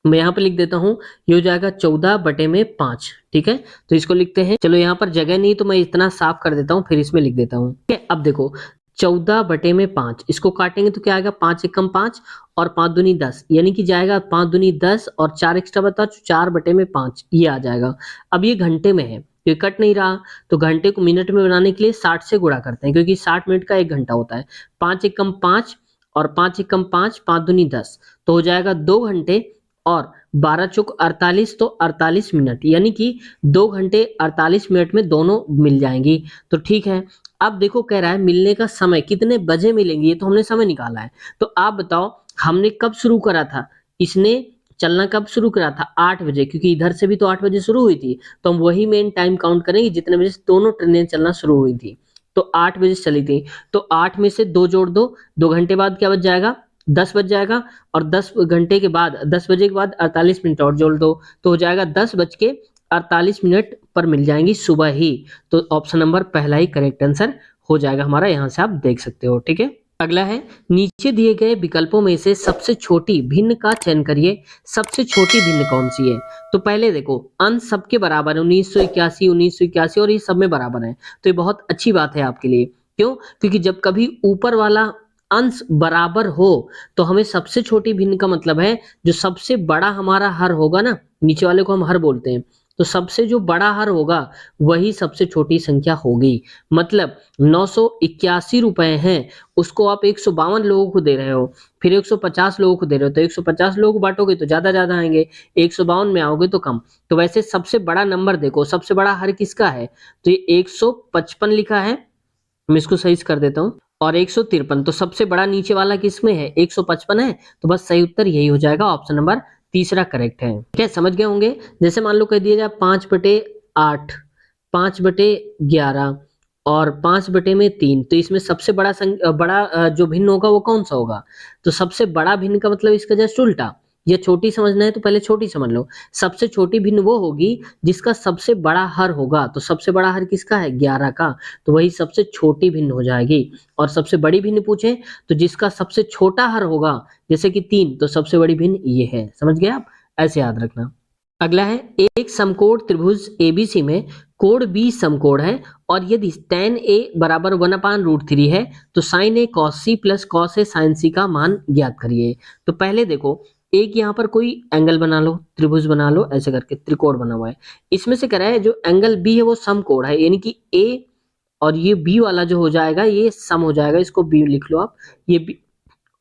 मैं यहाँ पे लिख देता हूँ, ये हो जाएगा 14 बटे में 5। ठीक है, तो इसको लिखते हैं, चलो यहाँ पर जगह नहीं तो मैं इतना साफ कर देता हूँ, फिर इसमें लिख देता हूँ। ठीक है, अब देखो 14 बटे में 5, इसको काटेंगे तो क्या आएगा, 5 एकम 5 और 5 दूनी 10, यानी कि जाएगा 5 दूनी 10 और 4 एक्स्ट्रा बता, 4 बटे में 5 ये आ जाएगा। अब ये घंटे में है, ये कट नहीं रहा, तो घंटे को मिनट में बनाने के लिए 60 से गुणा करते हैं, क्योंकि 60 मिनट का 1 घंटा होता है। 5 एकम 5 और 5 एकम 5, 5 दूनी 10, तो हो जाएगा 2 घंटे और 12 चौक 48, तो 48 मिनट, यानी कि 2 घंटे 48 मिनट में दोनों मिल जाएंगी। तो ठीक है, अब देखो कह रहा है मिलने का समय कितने बजे मिलेंगी, ये तो हमने समय निकाला है। तो आप बताओ हमने कब शुरू करा था, इसने चलना कब शुरू करा था, 8 बजे, क्योंकि इधर से भी तो 8 बजे शुरू हुई थी, तो हम वही मेन टाइम काउंट करेंगे जितने बजे से दोनों ट्रेनें चलना शुरू हुई थी। तो 8 बजे चली थी, तो 8 में से 2 जोड़ दो, 2 घंटे बाद क्या बच जाएगा, 10 बज जाएगा, और 10 घंटे के बाद, 10 बजे के बाद 48 मिनट और जोड़ दो, तो हो जाएगा 10 बज के 48 मिनट पर मिल जाएंगी सुबह ही। तो ऑप्शन नंबर पहला ही करेक्ट आंसर हो जाएगा हमारा, यहाँ से आप देख सकते हो। ठीक है, अगला है, नीचे दिए गए विकल्पों में से सबसे छोटी भिन्न का चयन करिए, सबसे छोटी भिन्न कौन सी है। तो पहले देखो अंश सबके बराबर है, 1981, 1981 और ये सब में बराबर है, तो ये बहुत अच्छी बात है आपके लिए। क्यों, क्योंकि जब कभी ऊपर वाला अंश बराबर हो, तो हमें सबसे छोटी भिन्न का मतलब है जो सबसे बड़ा हमारा हर होगा ना, नीचे वाले को हम हर बोलते हैं, तो सबसे जो बड़ा हर होगा वही सबसे छोटी संख्या होगी। मतलब 981 रुपए हैं, उसको आप 152 लोगों को दे रहे हो, फिर 150 लोगों को दे रहे हो, तो 150 लोगों को बांटोगे तो ज्यादा ज्यादा आएंगे, 152 में आओगे तो कम। तो वैसे सबसे बड़ा नंबर देखो, सबसे बड़ा हर किसका है, तो ये 155 लिखा है, मैं इसको सही से कर देता हूँ, और 153, तो सबसे बड़ा नीचे वाला किसमें है, 155 है, तो बस सही उत्तर यही हो जाएगा, ऑप्शन नंबर तीसरा करेक्ट है। ठीक है, समझ गए होंगे। जैसे मान लो कह दिया जाए 5/8, 5/11 और 5/3, तो इसमें सबसे बड़ा जो भिन्न होगा वो कौन सा होगा, तो सबसे बड़ा भिन्न का मतलब इसका जस्ट उल्टा, या छोटी समझना है तो पहले छोटी समझ लो। सबसे छोटी भिन्न वो होगी जिसका सबसे बड़ा हर होगा, तो सबसे बड़ा हर किसका है, 11 का, तो वही सबसे छोटी भिन्न हो जाएगी। और सबसे बड़ी भिन्न पूछे तो जिसका सबसे छोटा हर होगा, जैसे कि 3, तो सबसे बड़ी भिन्न ये है। समझ गए आप, ऐसे याद रखना। अगला है, एक समकोण त्रिभुज एबीसी में कोण बी समकोण है, और यदि tan a बराबर 1/√3 है, तो sin a cos c plus cos a sin c का मान ज्ञात करिए। तो पहले देखो, एक यहाँ पर कोई एंगल बना लो, त्रिभुज बना लो, ऐसे करके त्रिकोण बना हुआ है, इसमें से कह रहा है जो एंगल बी है वो समकोण है, यानी कि ए और ये बी वाला जो हो जाएगा ये सम हो जाएगा, इसको बी लिख लो आप, ये बी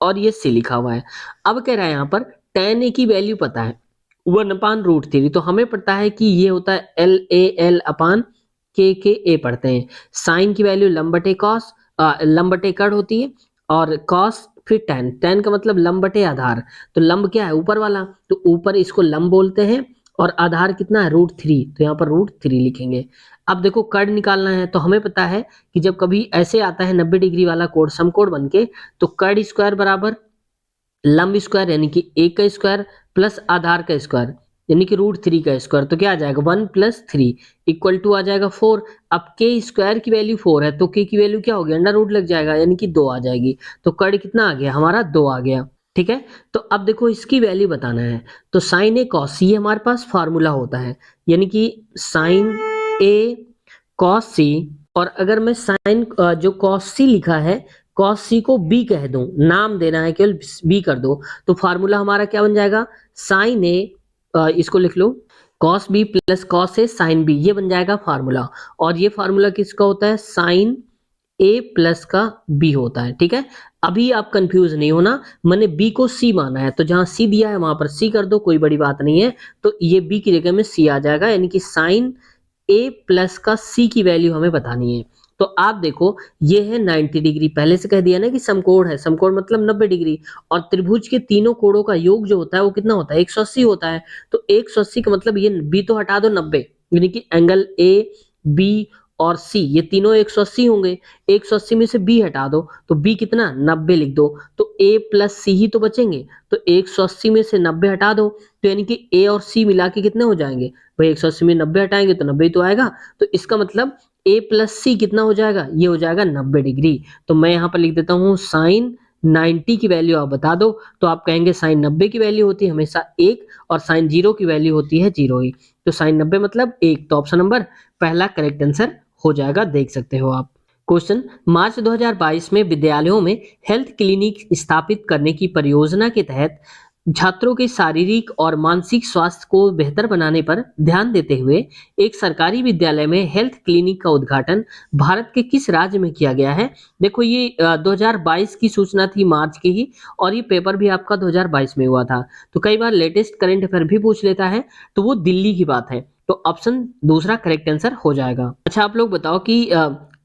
और ये सी लिखा हुआ है। अब कह रहा है यहाँ पर tan a की वैल्यू पता है 1/√3, तो हमें पता है कि ये होता है LAL अपान के ए पढ़ते हैं। साइन की वैल्यू लंब बटे कॉस, लंब बटे कड़ होती है, और कॉस फिर tan का मतलब लंब बटे आधार, तो लंब क्या है, ऊपर वाला, तो ऊपर इसको लंब बोलते हैं, और आधार कितना है, √3, तो यहाँ पर √3 लिखेंगे। अब देखो कड़ निकालना है, तो हमें पता है कि जब कभी ऐसे आता है 90 डिग्री वाला कोण समकोण बन के, तो कड़ स्क्वायर बराबर लंब स्क्वायर यानी कि 1 का स्क्वायर प्लस आधार का स्क्वायर यानी कि √3 का स्क्वायर, तो क्या आ जाएगा 1 + 3 इक्वल टू आ जाएगा 4। अब के स्क्वायर की वैल्यू 4 है तो के की वैल्यू क्या होगी, अंडर रूट लग जाएगा यानी कि 2 आ जाएगी। तो कर्ण कितना आ गया हमारा, 2 आ गया। ठीक है, तो अब देखो इसकी वैल्यू बताना है, तो साइन ए कॉस सी हमारे पास फार्मूला होता है, यानी कि साइन ए कॉस सी, और अगर मैं साइन जो कॉस सी लिखा है कॉस सी को बी कह दूं, नाम देना है केवल बी कर दो, तो फार्मूला हमारा क्या बन जाएगा, साइन ए, इसको लिख लो cos B plus cos A sine B, ये बन जाएगा फार्मूला। और ये फार्मूला किसका होता है, साइन ए प्लस का बी होता है। ठीक है, अभी आप कंफ्यूज नहीं होना, मैंने बी को सी माना है तो जहां सी दिया है वहां पर सी कर दो, कोई बड़ी बात नहीं है। तो ये बी की जगह में सी आ जाएगा, यानी कि साइन ए प्लस का सी की वैल्यू हमें बतानी है। तो आप देखो ये है 90 डिग्री, पहले से कह दिया ना कि समकोण है, समकोण मतलब 90 डिग्री, और त्रिभुज के तीनों कोणों का योग जो होता है वो कितना होता है, 180 होता है। तो 180 का मतलब ये बी तो हटा दो 90, यानी कि एंगल ए बी और सी ये तीनों 180 होंगे, 180 में से बी हटा दो तो बी कितना 90 लिख दो, तो ए प्लस सी ही तो बचेंगे। तो 180 में से 90 हटा दो, तो यानी कि ए और सी मिला के कितने हो जाएंगे भाई, 180 में 90 हटाएंगे तो 90 तो आएगा। तो इसका मतलब ए प्लस सी कितना हो जाएगा, ये हो जाएगा 90 डिग्री। तो मैं यहाँ पर लिख देता हूँ साइन 90 की वैल्यू आप बता दो, तो आप कहेंगे साइन 90 की वैल्यू होती है हमेशा 1 और साइन 0 की वैल्यू होती है 0 ही। तो साइन 90 मतलब 1, तो ऑप्शन नंबर पहला करेक्ट आंसर हो जाएगा, देख सकते हो आप। क्वेश्चन, मार्च 2022 में विद्यालयों में हेल्थ क्लिनिक स्थापित करने की परियोजना के तहत छात्रों के शारीरिक और मानसिक स्वास्थ्य को बेहतर बनाने पर ध्यान देते हुए एक सरकारी विद्यालय में हेल्थ क्लिनिक का उद्घाटन भारत के किस राज्य में किया गया है। देखो ये 2022 की सूचना थी, मार्च की ही, और ये पेपर भी आपका 2022 में हुआ था। तो कई बार लेटेस्ट करंट अफेयर भी पूछ लेता है, तो वो दिल्ली की बात है, तो ऑप्शन दूसरा करेक्ट आंसर हो जाएगा। अच्छा आप लोग बताओ कि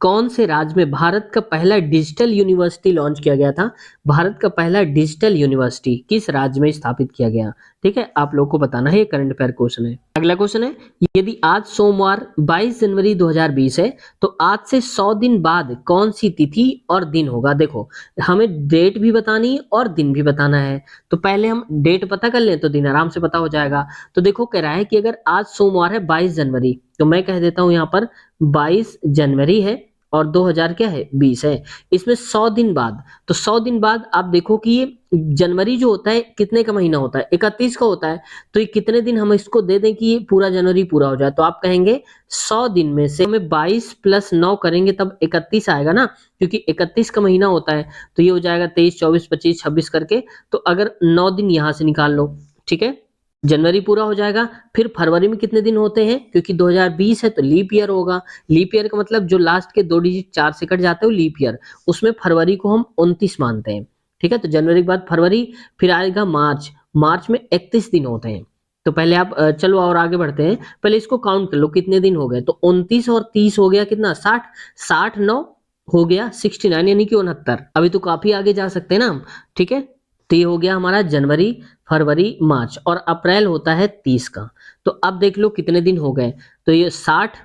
कौन से राज्य में भारत का पहला डिजिटल यूनिवर्सिटी लॉन्च किया गया था। भारत का पहला डिजिटल यूनिवर्सिटी किस राज्य में स्थापित किया गया, ठीक है, आप लोग को बताना है, ये करंट अफेयर क्वेश्चन है। अगला क्वेश्चन है, यदि आज सोमवार 22 जनवरी 2020 है तो आज से 100 दिन बाद कौन सी तिथि और दिन होगा। देखो हमें डेट भी बतानी और दिन भी बताना है, तो पहले हम डेट पता कर लें तो दिन आराम से पता हो जाएगा। तो देखो कह रहा है कि अगर आज सोमवार है 22 जनवरी, तो मैं कह देता हूं यहां पर 22 जनवरी है और 2000 क्या है 20 है, इसमें 100 दिन बाद, तो 100 दिन बाद आप देखो कि ये जनवरी जो होता है कितने का महीना होता है, 31 का होता है, तो ये कितने दिन हम इसको दे दें कि ये पूरा जनवरी पूरा हो जाए, तो आप कहेंगे 100 दिन में से हमें 22 + 9 करेंगे तब 31 आएगा ना, क्योंकि 31 का महीना होता है, तो ये हो जाएगा 23 24 25 26 करके। तो अगर 9 दिन यहां से निकाल लो, ठीक है, जनवरी पूरा हो जाएगा। फिर फरवरी में कितने दिन होते हैं, क्योंकि 2020 है तो लीप ईयर होगा, लीप ईयर का मतलब जो लास्ट के 2 डिजिट 4 से कट जाते हैं वो लीप ईयर, उसमें फरवरी को हम 29 मानते हैं। ठीक है, तो जनवरी के बाद फरवरी, फिर आएगा मार्च, मार्च में 31 दिन होते हैं। तो पहले आप चलो और आगे बढ़ते हैं, पहले इसको काउंट कर लो कितने दिन हो गए, तो 29 और 30 हो गया कितना 60, 60 9 हो गया 69 यानी कि 69। अभी तो काफी आगे जा सकते हैं ना हम, ठीक है। तो ये हो गया हमारा जनवरी फरवरी मार्च, और अप्रैल होता है 30 का। तो अब देख लो कितने दिन हो गए, तो ये 60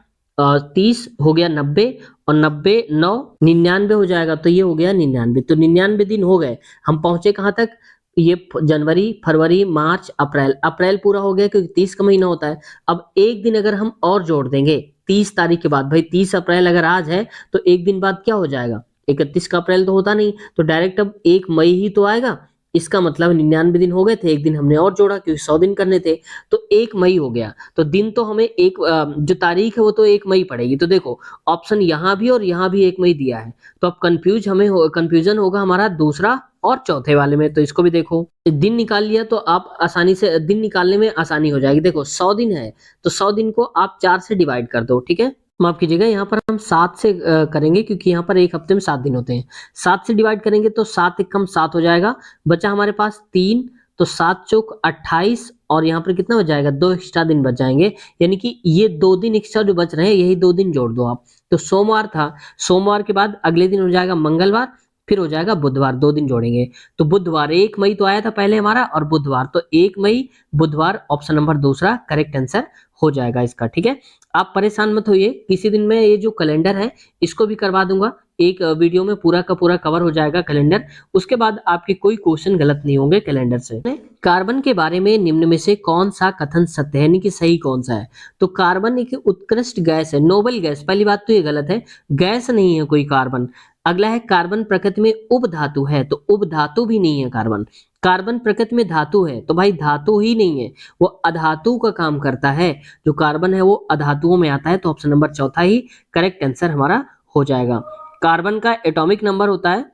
30 हो गया 90, और 90 9 99 हो जाएगा, तो ये हो गया 99, तो 99 दिन हो गए। हम पहुंचे कहां तक, ये जनवरी फरवरी मार्च अप्रैल, अप्रैल पूरा हो गया क्योंकि 30 का महीना होता है। अब एक दिन अगर हम और जोड़ देंगे 30 तारीख के बाद, भाई 30 अप्रैल अगर आज है तो एक दिन बाद क्या हो जाएगा, 31 का अप्रैल तो होता नहीं, तो डायरेक्ट अब 1 मई ही तो आएगा। इसका मतलब 99 दिन हो गए थे, एक दिन हमने और जोड़ा क्योंकि 100 दिन करने थे, तो 1 मई हो गया। तो दिन तो हमें एक जो तारीख है वो तो 1 मई पड़ेगी। तो देखो ऑप्शन यहाँ भी और यहाँ भी 1 मई दिया है, तो अब कंफ्यूजन होगा हमारा दूसरा और चौथे वाले में। तो इसको भी देखो, दिन निकाल लिया तो आप आसानी से दिन निकालने में आसानी हो जाएगी। देखो 100 दिन है तो 100 दिन को आप 4 से डिवाइड कर दो, ठीक है, माफ कीजिएगा यहाँ पर हम 7 से करेंगे क्योंकि यहाँ पर एक हफ्ते में 7 दिन होते हैं। 7 से डिवाइड करेंगे तो 7 एक कम 7 हो जाएगा, बचा हमारे पास 3, तो 7 चौक 28, और यहाँ पर कितना बच जाएगा 2 एक्स्ट्रा दिन बच जाएंगे, यानी कि ये 2 दिन एक्स्ट्रा जो बच रहे हैं यही 2 दिन जोड़ दो आप। तो सोमवार था, सोमवार के बाद अगले दिन हो जाएगा मंगलवार, फिर हो जाएगा बुधवार, 2 दिन जोड़ेंगे। तो बुधवार 1 मई तो आया था पहले हमारा, और बुधवार, तो 1 मई बुधवार ऑप्शन नंबर दूसरा करेक्ट आंसर हो जाएगा इसका, ठीक है। आप परेशान मत होइए, किसी दिन मैं ये जो कैलेंडर है इसको भी करवा दूंगा, एक वीडियो में पूरा का पूरा कवर हो जाएगा कैलेंडर। उसके बाद आपके कोई क्वेश्चन गलत नहीं होंगे कैलेंडर से। कार्बन के बारे में निम्न में से कौन सा कथन सत्य है, यानी कि सही कौन सा है? तो कार्बन एक उत्कृष्ट गैस है, नोबल गैस। पहली बात तो ये गलत है, गैस नहीं है कोई कार्बन। अगला है कार्बन प्रकृति में उपधातु है, तो उपधातु भी नहीं है कार्बन। कार्बन प्रकृति में धातु है, तो भाई धातु ही नहीं है, वो अधातु का काम करता है। जो कार्बन है वो अधातुओं में आता है, तो ऑप्शन नंबर चौथा ही करेक्ट आंसर हमारा हो जाएगा। कार्बन का एटॉमिक नंबर होता है,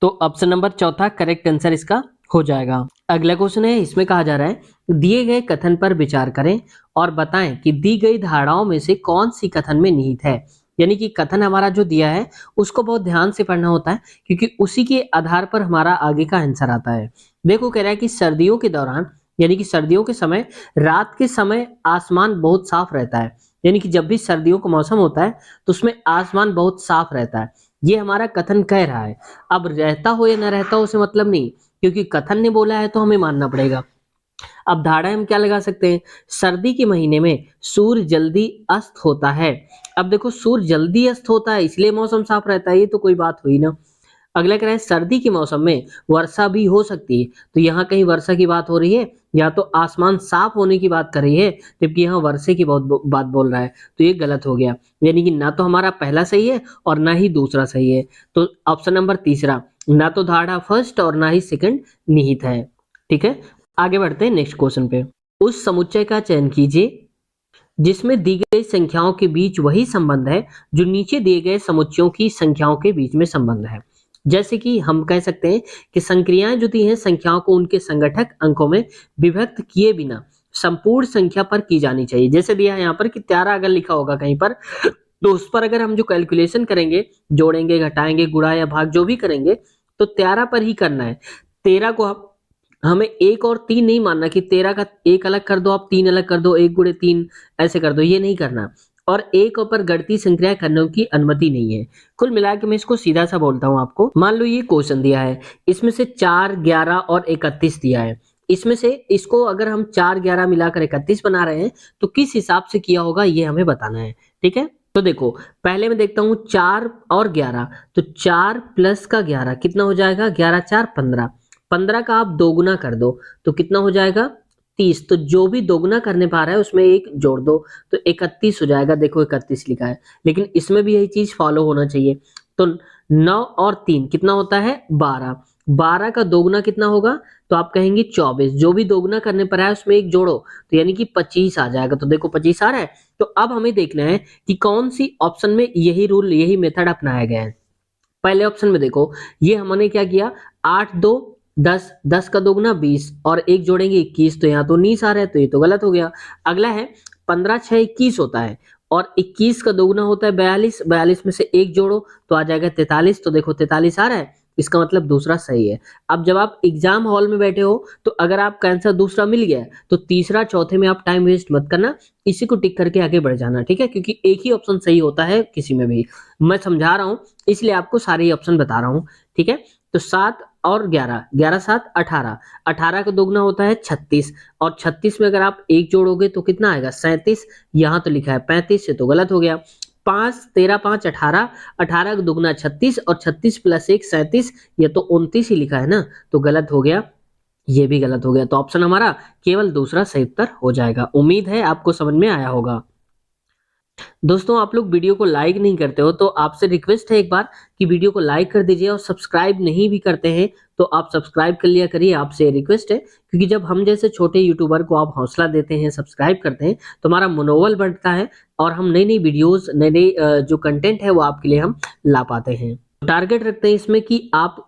तो ऑप्शन नंबर चौथा करेक्ट आंसर इसका हो जाएगा। अगला क्वेश्चन है, इसमें कहा जा रहा है दिए गए कथन पर विचार करें और बताएं कि दी गई धारणाओं में से कौन सी कथन में निहित है। यानी कि कथन हमारा जो दिया है उसको बहुत ध्यान से पढ़ना होता है, क्योंकि उसी के आधार पर हमारा आगे का आंसर आता है। देखो कह रहा है कि सर्दियों के दौरान, यानी कि सर्दियों के समय, रात के समय आसमान बहुत साफ रहता है। यानी कि जब भी सर्दियों का मौसम होता है तो उसमें आसमान बहुत साफ रहता है, ये हमारा कथन कह रहा है। अब रहता हो या ना रहता हो उसे मतलब नहीं, क्योंकि कथन ने बोला है तो हमें मानना पड़ेगा। अब धारणा हम क्या लगा सकते हैं, सर्दी के महीने में सूर्य जल्दी अस्त होता है। अब देखो सूर्य जल्दी अस्त होता है इसलिए मौसम साफ रहता है, ये तो कोई बात हुई ना। अगला कह रहा है सर्दी के मौसम में वर्षा भी हो सकती है, तो यहाँ कहीं वर्षा की बात हो रही है या तो आसमान साफ होने की बात कर रही है, जबकि यहाँ वर्षे की बहुत बात बोल रहा है, तो ये गलत हो गया। यानी कि ना तो हमारा पहला सही है और ना ही दूसरा सही है, तो ऑप्शन नंबर तीसरा, ना तो धारणा फर्स्ट और ना ही सेकंड निहित है। ठीक है, आगे बढ़ते हैं नेक्स्ट क्वेश्चन पे। उस समुच्चय का चयन कीजिए जिसमें दी गई संख्याओं के बीच वही संबंध है जो नीचे दिए गए समुच्चयों की संख्याओं के बीच में संबंध है। जैसे कि हम कह सकते हैं कि संक्रियाएं जो दी हैं संख्याओं को उनके संगठक अंकों में विभक्त किए बिना संपूर्ण संख्या पर की जानी चाहिए। जैसे दिया है यहाँ पर कि 13 अगर लिखा होगा कहीं पर, तो उस पर अगर हम जो कैलकुलेशन करेंगे, जोड़ेंगे, घटाएंगे, गुणा या भाग जो भी करेंगे, तो 13 पर ही करना है। 13 को हमें एक और तीन नहीं मानना कि 13 का एक अलग कर दो, आप तीन अलग कर दो, एक गुणे तीन ऐसे कर दो, ये नहीं करना। और एक पर गणती संक्रिया करने की अनुमति नहीं है। कुल मिला के मैं इसको सीधा सा बोलता हूं आपको। मान लो ये क्वेश्चन दिया है, इसमें से 4, 11 और 31 दिया है। इसमें से इसको अगर हम 4, 11 मिलाकर 31 बना रहे हैं तो किस हिसाब से किया होगा ये हमें बताना है। ठीक है, तो देखो पहले मैं देखता हूं 4 और 11, तो 4 प्लस का 11 कितना हो जाएगा, 11 4 15। 15 का आप दोगुना कर दो तो कितना हो जाएगा, 30। तो जो भी दोगुना करने पा रहा है उसमें एक जोड़ दो तो 31 हो जाएगा। देखो 31 लिखा है, लेकिन इसमें भी यही चीज फॉलो होना चाहिए। तो 9 और 3 कितना होता है, 12। 12 का दोगुना कितना होगा, तो आप कहेंगे 24। जो भी दोगुना करने पर है उसमें एक जोड़ो तो यानी कि 25 आ जाएगा। तो देखो 25 आ रहा है। तो अब हमें देखना है कि कौन सी ऑप्शन में यही रूल, यही मेथड अपनाया गया है। पहले ऑप्शन में देखो, ये हमने क्या किया, 8 2 10, 10 का दोगुना 20 और एक जोड़ेंगे 21, तो यहाँ तो 19 आ रहा है, तो ये तो गलत हो गया। अगला है 15 6 21 होता है और 21 का दोगुना होता है 42, 42 में से एक जोड़ो तो आ जाएगा 43। तो देखो 43 आ रहा है, इसका मतलब दूसरा सही है। अब जब आप एग्जाम हॉल में बैठे हो तो अगर आपका आंसर दूसरा मिल गया तो तीसरा चौथे में आप टाइम वेस्ट मत करना, इसी को टिक करके आगे बढ़ जाना। ठीक है, क्योंकि एक ही ऑप्शन सही होता है किसी में भी। मैं समझा रहा हूं इसलिए आपको सारे ऑप्शन बता रहा हूं। ठीक है, तो 7 और 11, 11 7 18, 18 का दोगुना होता है 36 और 36 में अगर आप एक जोड़ोगे तो कितना आएगा, 37। यहाँ तो लिखा है 35, से तो गलत हो गया। 5 13 5 18, 18 का दोगुना 36 और 36 प्लस 1 37, ये तो 29 ही लिखा है ना, तो गलत हो गया, ये भी गलत हो गया। तो ऑप्शन हमारा केवल दूसरा सही उत्तर हो जाएगा। उम्मीद है आपको समझ में आया होगा। दोस्तों आप लोग वीडियो को लाइक नहीं करते हो तो आपसे रिक्वेस्ट है एक बार कि वीडियो को लाइक कर दीजिए, और सब्सक्राइब नहीं भी करते हैं तो आप सब्सक्राइब कर लिया करिए, आपसे रिक्वेस्ट है। क्योंकि जब हम जैसे छोटे यूट्यूबर को आप हौसला देते हैं, सब्सक्राइब करते हैं, तो हमारा मनोबल बढ़ता है और हम नई नई वीडियोस, नए नए जो कंटेंट है वो आपके लिए हम ला पाते हैं। टारगेट रखते हैं इसमें कि आप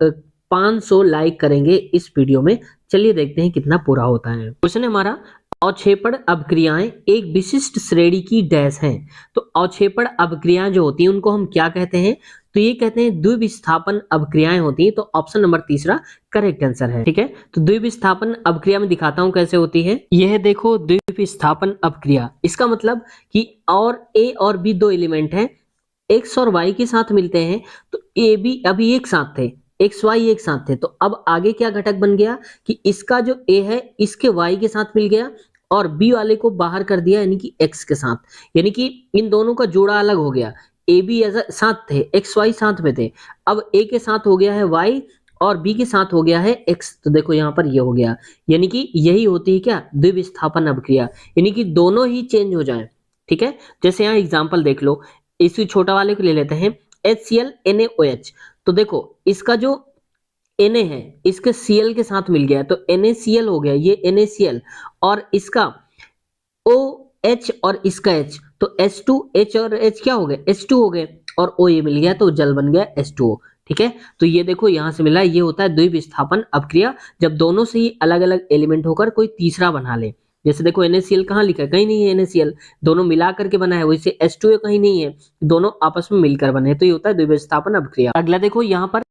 500 लाइक करेंगे इस वीडियो में। चलिए देखते हैं कितना पूरा होता है। क्वेश्चन है हमारा, अवक्षेपण अभिक्रियाएं एक विशिष्ट श्रेणी की डैश हैं। तो अवक्षेपण अभिक्रियाएं जो होती हैं उनको हम क्या कहते हैं, तो ये कहते हैं द्विविस्थापन अभिक्रियाएं होती हैं। तो ऑप्शन नंबर तीसरा करेक्ट आंसर है। ठीक है, तो द्विविस्थापन अभिक्रिया में दिखाता हूं कैसे होती है। यह देखो द्विविस्थापन अभिक्रिया, इसका मतलब कि और ए और बी दो एलिमेंट हैं, एक्स और वाई के साथ मिलते हैं, तो ए बी अभी एक साथ थे, एक्स वाई एक साथ थे, तो अब आगे क्या घटक बन गया कि इसका जो ए है इसके वाई के साथ मिल गया और बी वाले को बाहर कर दिया यानी कि एक्स के साथ, यानी कि इन दोनों का जोड़ा अलग हो गया। ए बी साथ थे, एक्स वाई साथ में थे, अब ए के साथ हो गया है वाई और बी के साथ हो गया है एक्स, तो देखो यहाँ पर ये हो गया, यानी कि यही होती है क्या, द्विविस्थापन अभिक्रिया, यानी कि दोनों ही चेंज हो जाए। ठीक है, जैसे यहाँ एग्जांपल देख लो, इसी छोटा वाले को ले लेते हैं, HCl NaOH, तो देखो इसका जो Na है इसके Cl के साथ मिल गया तो NaCl हो गया, ये NaCl, और इसका OH और इसका H, तो H2, H और H क्या हो गए, H2 हो गए, और O ये मिल गया तो जल बन गया H2O। ठीक है, तो ये देखो यहां से मिला, ये होता है द्विविस्थापन अपक्रिया, जब दोनों से ही अलग अलग एलिमेंट होकर कोई तीसरा बना ले। जैसे देखो NaCl कहाँ लिखा है, कहीं नहीं है NaCl, दोनों मिला करके बना है, वैसे H2O कहीं नहीं है, दोनों आपस में मिलकर बने हैं, तो ये होता है द्विविस्थापन अपक्रिया। अगला देखो यहाँ पर,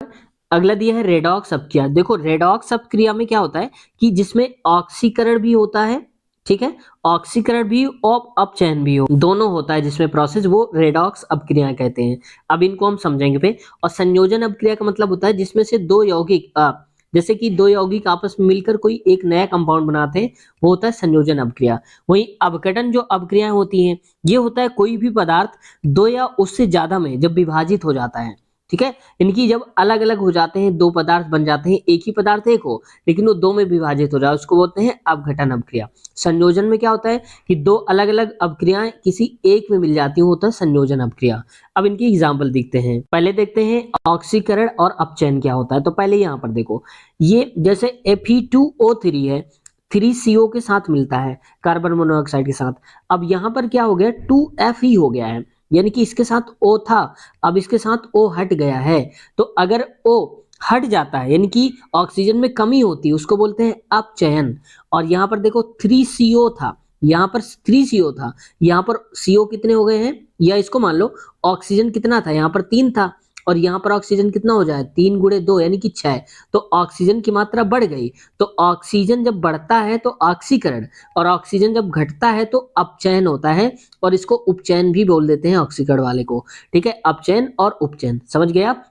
अगला दिया है रेडॉक्स अपक्रिया। देखो रेडॉक्स अपक्रिया में क्या होता है कि जिसमें ऑक्सीकरण भी होता है, ठीक है, ऑक्सीकरण भी और अपचयन भी हो, दोनों होता है जिसमें प्रोसेस, वो रेडॉक्स अपक्रिया कहते हैं। अब इनको हम समझेंगे पे। और संयोजन अपक्रिया का मतलब होता है जिसमें से दो यौगिक जैसे कि दो यौगिक आपस में मिलकर कोई एक नया कंपाउंड बनाते हैं, वो होता है संयोजन अपक्रिया। वहीं अपघटन जो अपक्रियाएं होती हैं, ये होता है कोई भी पदार्थ दो या उससे ज्यादा में जब विभाजित हो जाता है। ठीक है, इनकी जब अलग अलग हो जाते हैं, दो पदार्थ बन जाते हैं, एक ही पदार्थ एक हो लेकिन वो दो में विभाजित हो जाए, उसको बोलते हैं अपघटन अपक्रिया। संयोजन में क्या होता है कि दो अलग अलग अपक्रियाएं किसी एक में मिल जाती हैं, होता है संयोजन अपक्रिया। अब इनकी एग्जाम्पल देखते हैं, पहले देखते हैं ऑक्सीकरण और अपचयन क्या होता है। तो पहले यहाँ पर देखो, ये जैसे Fe2O3 है, 3CO के साथ मिलता है कार्बन मोनोऑक्साइड के साथ, अब यहाँ पर क्या हो गया, 2Fe हो गया है, यानी कि इसके साथ O था, अब इसके साथ O हट गया है। तो अगर O हट जाता है यानी कि ऑक्सीजन में कमी होती है, उसको बोलते हैं अपचयन। और यहाँ पर देखो 3CO था, यहाँ पर 3CO था, यहाँ पर CO कितने हो गए हैं, या इसको मान लो ऑक्सीजन कितना था, यहाँ पर 3 था, और यहाँ पर ऑक्सीजन कितना हो जाए, 3 गुणे 2 यानी कि 6, तो ऑक्सीजन की मात्रा बढ़ गई। तो ऑक्सीजन जब बढ़ता है तो ऑक्सीकरण, और ऑक्सीजन जब घटता है तो अपचयन होता है, और इसको उपचयन भी बोल देते हैं ऑक्सीकरण वाले को। ठीक है, अपचयन और उपचयन, समझ गए आप।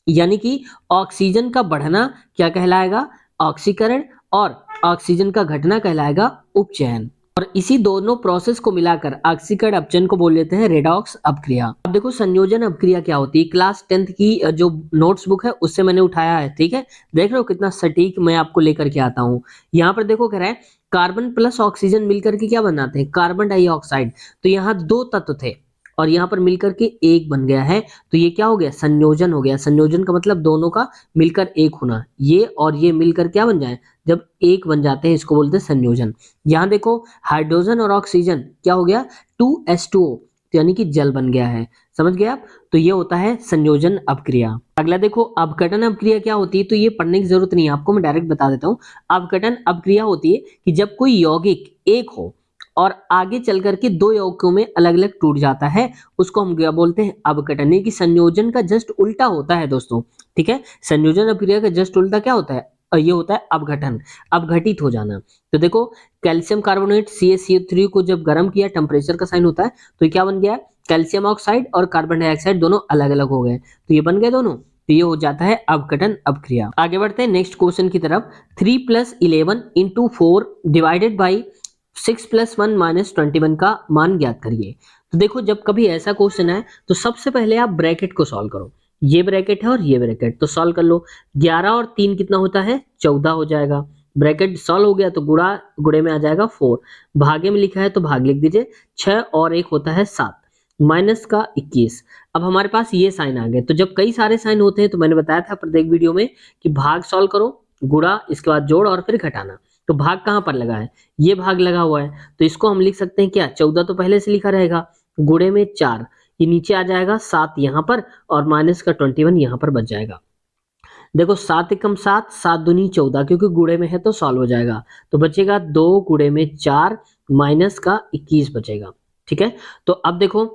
यानी कि ऑक्सीजन का बढ़ना क्या कहलाएगा, ऑक्सीकरण, और ऑक्सीजन का घटना कहलाएगा उपचयन। और इसी दोनों प्रोसेस को मिलाकर ऑक्सीकरण अपचयन को बोल लेते हैं रेडॉक्स अपक्रिया। अब देखो संयोजन अपक्रिया क्या होती है, क्लास 10th की जो नोट्स बुक है उससे मैंने उठाया है। ठीक है, देख रहे हो कितना सटीक मैं आपको लेकर के आता हूँ। यहाँ पर देखो कह रहा है कार्बन प्लस ऑक्सीजन मिलकर के क्या बनाते हैं, कार्बन डाइऑक्साइड। तो यहाँ दो तत्व थे और यहाँ पर मिलकर के एक बन गया है, तो ये क्या हो गया, संयोजन हो गया। संयोजन का मतलब दोनों का मिलकर एक होना, ये और ये मिलकर क्या बन जाए, जब एक बन जाते हैं इसको बोलते हैं संयोजन। यहाँ देखो हाइड्रोजन और ऑक्सीजन क्या हो गया, 2H2O, यानी कि जल बन गया है, समझ गए आप। तो ये होता है संयोजन अपक्रिया। अगला देखो अपघटन अपक्रिया क्या होती है, तो ये पढ़ने की जरूरत नहीं है आपको, मैं डायरेक्ट बता देता हूँ। अपघटन अपक्रिया होती है कि जब कोई यौगिक एक हो और आगे चल करके दो यौगिकों में अलग अलग टूट जाता है, उसको हम क्या बोलते हैं, अपघटन। यानी कि संयोजन का जस्ट उल्टा होता है दोस्तों। ठीक है, संयोजन अपक्रिया का जस्ट उल्टा क्या होता है, और ये होता है अपघटन, अपघटित हो जाना। तो देखो कैल्शियम कार्बोनेट CaCO3 को जब गर्म किया, टेम्परेचर का साइन होता है, तो ये क्या बन गया, कैल्शियम ऑक्साइड और कार्बन डाइऑक्साइड दोनों अलग अलग हो गए, तो ये बन गए दोनों, तो ये हो जाता है अपघटन अपक्रिया। आगे बढ़ते हैं नेक्स्ट क्वेश्चन की तरफ। 3 + 11 × 4 डिवाइडेड बाई 6 + 1 - 21 का मान ज्ञात करिए। तो देखो जब कभी ऐसा क्वेश्चन है तो सबसे पहले आप ब्रैकेट को सॉल्व करो, ये ब्रैकेट है और ये ब्रैकेट, तो सॉल्व कर लो। 11 और 3 कितना होता है, 14 हो जाएगा। ब्रैकेट सॉल्व हो गया तो गुणा, गुणे में आ जाएगा 4, भागे में लिखा है तो भाग लिख दीजिए, 6 और 1 होता है 7, माइनस का 21। अब हमारे पास ये साइन आ गए, तो जब कई सारे साइन होते हैं तो मैंने बताया था प्रत्येक वीडियो में कि भाग सॉल्व करो, गुणा, इसके बाद जोड़ और फिर घटाना। तो भाग कहाँ पर लगा है, ये भाग लगा हुआ है, तो इसको हम लिख सकते हैं क्या, 14 तो पहले से लिखा रहेगा, गुणे में 4, ये नीचे आ जाएगा 7 यहाँ पर, और माइनस का 21 यहाँ पर बच जाएगा। देखो 7 एकम 7, 7 दूनी 14, क्योंकि गुणे में है तो सॉल्व हो जाएगा, तो बचेगा 2 गुणे में 4 माइनस का 21 बचेगा। ठीक है, तो अब देखो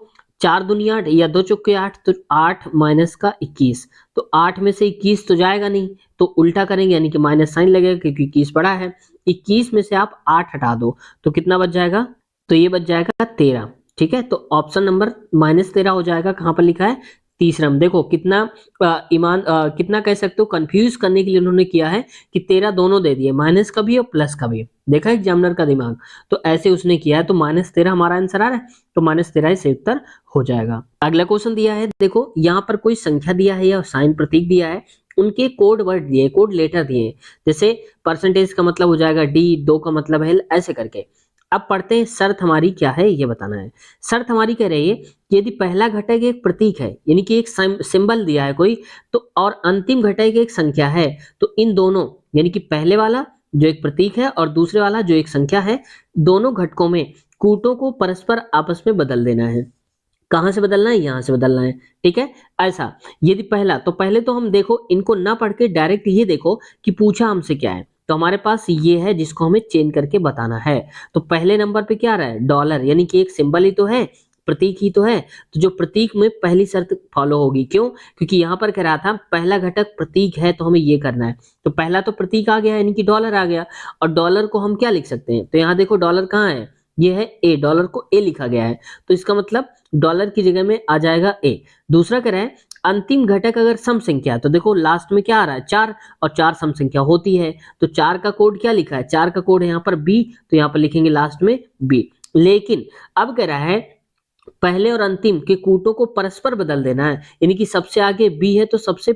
4 दूनी 8 या 2 चौके 8, तो 8 माइनस का 21, तो 8 में से 21 तो जाएगा नहीं, तो उल्टा करेंगे यानी कि माइनस साइन लगेगा क्योंकि 21 बड़ा है। 21 में से आप 8 हटा दो तो कितना बच जाएगा, तो ये बच जाएगा 13। ठीक है, तो ऑप्शन नंबर -13 हो जाएगा, कहां पर लिखा है, तीसरा में देखो कितना कितना कह सकते हो कंफ्यूज करने के लिए उन्होंने किया है कि 13 दोनों दे दिए, माइनस का भी और प्लस का भी। देखा एग्जामिनर का दिमाग, तो ऐसे उसने किया है, तो -13 हमारा आंसर आ रहा है, तो -13 ही सही उत्तर हो जाएगा। अगला क्वेश्चन दिया है, देखो यहाँ पर कोई संख्या दिया है या साइन प्रतीक दिया है, उनके कोड वर्ड दिए, कोड लेटर दिए, जैसे परसेंटेज का मतलब हो जाएगा डी, 2 का मतलब है, ऐसे करके। अब पढ़ते हैं शर्त हमारी क्या है ये बताना है। शर्त हमारी कह रही है कि यदि पहला घटक एक प्रतीक है, यानी कि एक सिंबल दिया है कोई, तो और अंतिम घटक एक संख्या है, तो इन दोनों यानी कि पहले वाला जो एक प्रतीक है और दूसरे वाला जो एक संख्या है, दोनों घटकों में कूटों को परस्पर आपस में बदल देना है। कहां से बदलना है? यहां से बदलना है, ठीक है। ऐसा यदि पहला, तो पहले तो हम देखो इनको ना पढ़ के डायरेक्ट ये देखो कि पूछा हमसे क्या है, तो हमारे पास ये है जिसको हमें चेंज करके बताना है। तो पहले नंबर पे क्या आ रहा है? डॉलर, यानी कि एक सिंबल ही तो है, प्रतीक ही तो है, तो जो प्रतीक में पहली शर्त फॉलो होगी। क्यों? क्योंकि यहां पर कह रहा था पहला घटक प्रतीक है, तो हमें ये करना है, तो पहला तो प्रतीक आ गया यानी कि डॉलर आ गया। और डॉलर को हम क्या लिख सकते हैं? तो यहां देखो डॉलर कहाँ है, ये है ए, डॉलर को ए लिखा गया है, तो इसका मतलब डॉलर की जगह में आ जाएगा ए। दूसरा कह रहा है अंतिम घटक अगर सम संख्या है, तो देखो लास्ट में क्या आ रहा है? 4, और 4 सम संख्या होती है, तो 4 का कोड क्या लिखा है? 4 का कोड है यहाँ पर बी, तो यहाँ पर लिखेंगे लास्ट में बी। लेकिन अब कह रहा है पहले और अंतिम के कूटों को परस्पर बदल देना है, यानी कि सबसे आगे बी है तो सबसे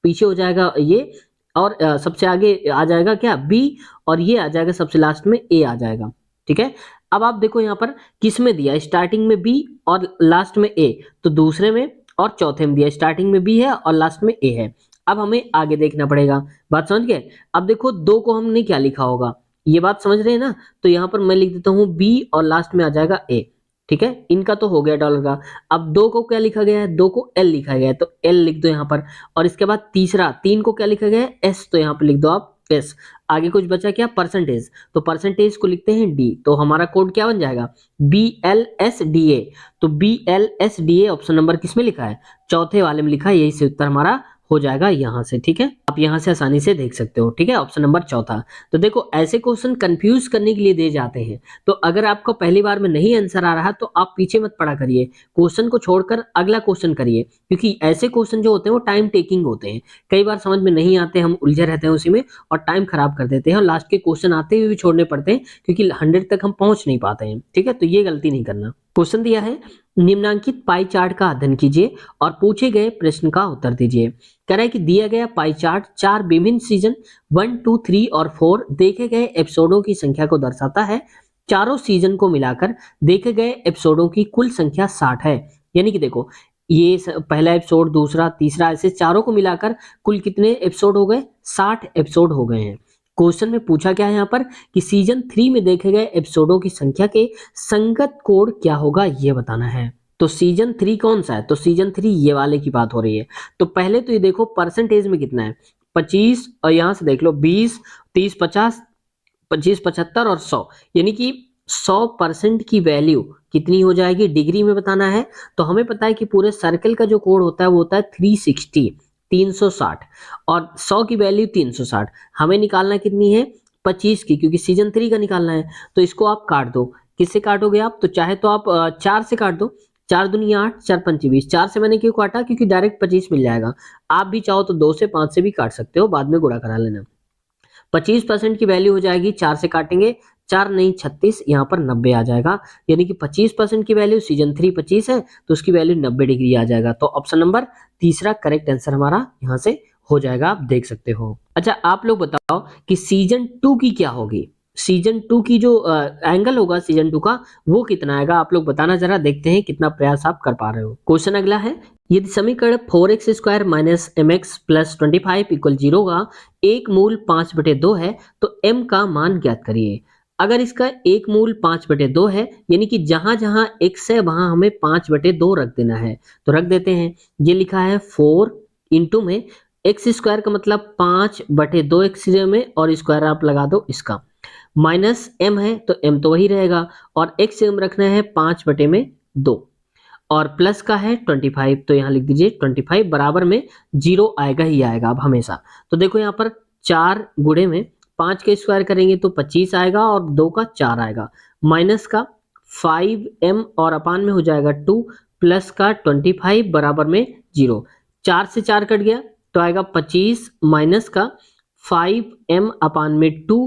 पीछे हो जाएगा ये, और सबसे आगे आ जाएगा क्या? बी, और ये आ जाएगा सबसे लास्ट में ए आ जाएगा, ठीक है। अब आप देखो यहाँ पर किस में दिया, स्टार्टिंग में बी और लास्ट में ए, तो दूसरे में और चौथे में दिया, स्टार्टिंग में बी है और लास्ट में ए है। अब हमें आगे देखना पड़ेगा, बात समझ गए? अब देखो दो को हमने क्या लिखा होगा, ये बात समझ रहे हैं ना? तो यहाँ पर मैं लिख देता हूँ बी और लास्ट में आ जाएगा ए, ठीक है। इनका तो हो गया डॉलर का। अब दो को क्या लिखा गया है? दो को एल लिखा गया है, तो एल लिख दो यहाँ पर। और इसके बाद तीसरा, तीन को क्या लिखा गया है? एस, तो यहाँ पर लिख दो आप एस। आगे कुछ बचा क्या? परसेंटेज, तो परसेंटेज को लिखते हैं डी, तो हमारा कोड क्या बन जाएगा? BLSDA। तो BLSDA ऑप्शन नंबर किसमें लिखा है? चौथे वाले में लिखा है, यही से उत्तर हमारा हो जाएगा यहाँ से, ठीक है। आप यहाँ से आसानी से देख सकते हो, ठीक है, ऑप्शन नंबर चौथा। तो देखो ऐसे क्वेश्चन कंफ्यूज करने के लिए दिए जाते हैं, तो अगर आपको पहली बार में नहीं आंसर आ रहा तो आप पीछे मत पड़ा करिए, क्वेश्चन को छोड़कर अगला क्वेश्चन करिए, क्योंकि ऐसे क्वेश्चन जो होते हैं वो टाइम टेकिंग होते हैं, कई बार समझ में नहीं आते, हम उलझे रहते हैं उसी में और टाइम खराब कर देते हैं, और लास्ट के क्वेश्चन आते हुए भी छोड़ने पड़ते हैं क्योंकि 100 तक हम पहुंच नहीं पाते हैं, ठीक है। तो ये गलती नहीं करना। क्वेश्चन दिया है निम्नांकित पाई चार्ट का अध्ययन कीजिए और पूछे गए प्रश्न का उत्तर दीजिए। कह रहा है कि दिया गया पाई चार्ट 4 विभिन्न सीजन 1, 2, 3 और 4 देखे गए एपिसोडों की संख्या को दर्शाता है। चारों सीजन को मिलाकर देखे गए एपिसोडों की कुल संख्या 60 है। यानी कि देखो ये पहला एपिसोड, दूसरा, तीसरा, ऐसे चारों को मिलाकर कुल कितने एपिसोड हो गए? 60 एपिसोड हो गए हैं। क्वेश्चन में पूछा क्या है यहाँ पर कि सीजन 3 में देखे गए एपिसोडों की संख्या के संगत कोड क्या होगा, ये बताना है। तो सीजन 3 कौन सा है? तो सीजन 3 ये वाले की बात हो रही है। तो पहले तो ये देखो परसेंटेज में कितना है? 25, और यहां से देख लो 20, 30, 50, 25, 75 और 100, यानी कि 100% की वैल्यू कितनी हो जाएगी? डिग्री में बताना है। तो हमें पता है कि पूरे सर्कल का जो कोड होता है वो होता है 360, 360, और 100 की वैल्यू 360। हमें निकालना कितनी है? 25 की, क्योंकि सीजन 3 का निकालना है। तो इसको आप काट दो, किससे काटोगे आप? तो चाहे तो आप 4 से काट दो, 4 दूनी 8, 4 पंची 20। 4 से मैंने क्यों काटा? क्योंकि डायरेक्ट 25 मिल जाएगा। आप भी चाहो तो 2 से 5 से भी काट सकते हो, बाद में गुणा करा लेना। 25% की वैल्यू हो जाएगी, 4 से काटेंगे, 4 नहीं 36, यहाँ पर 90 आ जाएगा। यानी कि 25% की वैल्यू सीजन 3 25 है, तो उसकी वैल्यू 90 डिग्री आ जाएगा। तो ऑप्शन नंबर तीसरा करेक्ट आंसर हमारा यहाँ से हो जाएगा, आप देख सकते हो। अच्छा आप लोग बताओ कि सीजन 2 की क्या होगी? सीजन 2 की जो एंगल होगा सीजन 2 का, वो कितना आएगा? आप लोग बताना, जरा देखते हैं कितना प्रयास आप कर पा रहे हो। क्वेश्चन अगला है, यदि समीकरण 4x square minus mx plus 25 equal 0 का एक मूल 5/2 है तो m का मान ज्ञात करिए। अगर इसका एक मूल 5/2 है, यानी कि जहां जहां x है वहां हमें 5/2 रख देना है, तो रख देते हैं। ये लिखा है 4 इंटू में एक्स स्क्वायर का मतलब 5/2 एक्स में, और स्क्वायर आप लगा दो इसका, माइनस m है तो m तो वही रहेगा, और x m रखना है 5/2, और प्लस का है 25, तो यहाँ लिख दीजिए 25 बराबर में 0 आएगा ही आएगा अब हमेशा। तो देखो यहाँ पर 4 गुणे में 5 के स्क्वायर करेंगे तो 25 आएगा, और 2 का 4 आएगा, माइनस का 5m और अपान में हो जाएगा 2, प्लस का 25 बराबर में 0। 4 से 4 कट गया तो आएगा 25 माइनस का 5m अपान में 2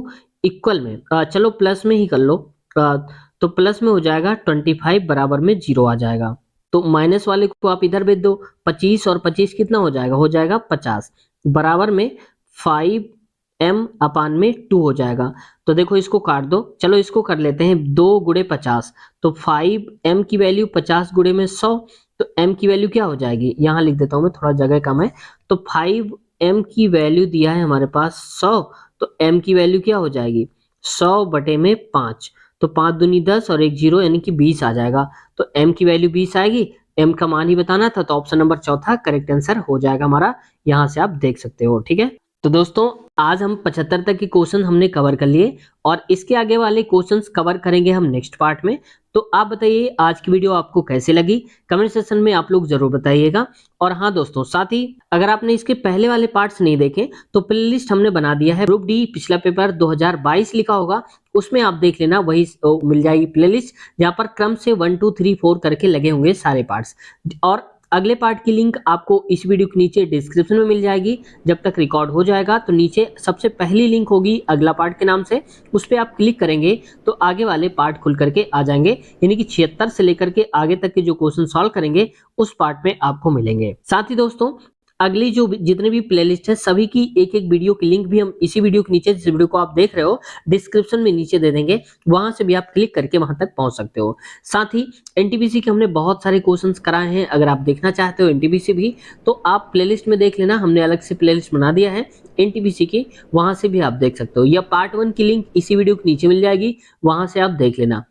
इक्वल में चलो प्लस में ही कर लो। तो प्लस में हो जाएगा 25 बराबर में 0 आ जाएगा। तो माइनस वाले को आप इधर भेज दो, 25 और 25 कितना हो जाएगा 50 बराबर में 5m अपान में 2 हो जाएगा। तो देखो इसको काट दो, चलो इसको कर लेते हैं 2 गुणे 50। तो 5m की वैल्यू 50 गुणे में 100, तो m की वैल्यू क्या हो जाएगी, यहाँ लिख देता हूं मैं, थोड़ा जगह कम है। तो 5m की वैल्यू दिया है हमारे पास 100, तो m की वैल्यू क्या हो जाएगी 100 बटे में 5। तो 5 दूनी 10 और 1 0 यानी कि 20 आ जाएगा। तो m की वैल्यू 20 आएगी, m का मान ही बताना था, तो ऑप्शन नंबर चौथा करेक्ट आंसर हो जाएगा हमारा। यहाँ से आप देख सकते हो। ठीक है, तो दोस्तों आज हम 75 तक के क्वेश्चन हमने कवर कर लिए और इसके आगे वाले क्वेश्चंस कवर करेंगे हम नेक्स्ट पार्ट में। तो आप बताइए आज की वीडियो आपको कैसे लगी, कमेंट सेक्शन में आप लोग जरूर बताइएगा। और हाँ दोस्तों, साथ ही अगर आपने इसके पहले वाले पार्ट्स नहीं देखे तो प्लेलिस्ट हमने बना दिया है, ग्रुप डी पिछला पेपर 2022 लिखा होगा, उसमें आप देख लेना, वही मिल जाएगी प्लेलिस्ट, जहाँ पर क्रम से 1 2 3 4 करके लगे होंगे सारे पार्ट्स। और अगले पार्ट की लिंक आपको इस वीडियो के नीचे डिस्क्रिप्शन में मिल जाएगी। जब तक रिकॉर्ड हो जाएगा तो नीचे सबसे पहली लिंक होगी अगला पार्ट के नाम से, उस पर आप क्लिक करेंगे तो आगे वाले पार्ट खुल करके आ जाएंगे, यानी कि 76 से लेकर के आगे तक के जो क्वेश्चन सॉल्व करेंगे उस पार्ट में आपको मिलेंगे। साथ ही दोस्तों अगली जो जितने भी प्लेलिस्ट है सभी की एक एक वीडियो की लिंक भी हम इसी वीडियो के नीचे, जिस वीडियो को आप देख रहे हो, डिस्क्रिप्शन में नीचे दे देंगे, वहां से भी आप क्लिक करके वहां तक पहुंच सकते हो। साथ ही एनटीपीसी के हमने बहुत सारे क्वेश्चंस कराए हैं, अगर आप देखना चाहते हो एनटीपीसी भी तो आप प्लेलिस्ट में देख लेना, हमने अलग से प्लेलिस्ट बना दिया है एनटीपीसी की, वहां से भी आप देख सकते हो, या पार्ट 1 की लिंक इसी वीडियो के नीचे मिल जाएगी, वहां से आप देख लेना।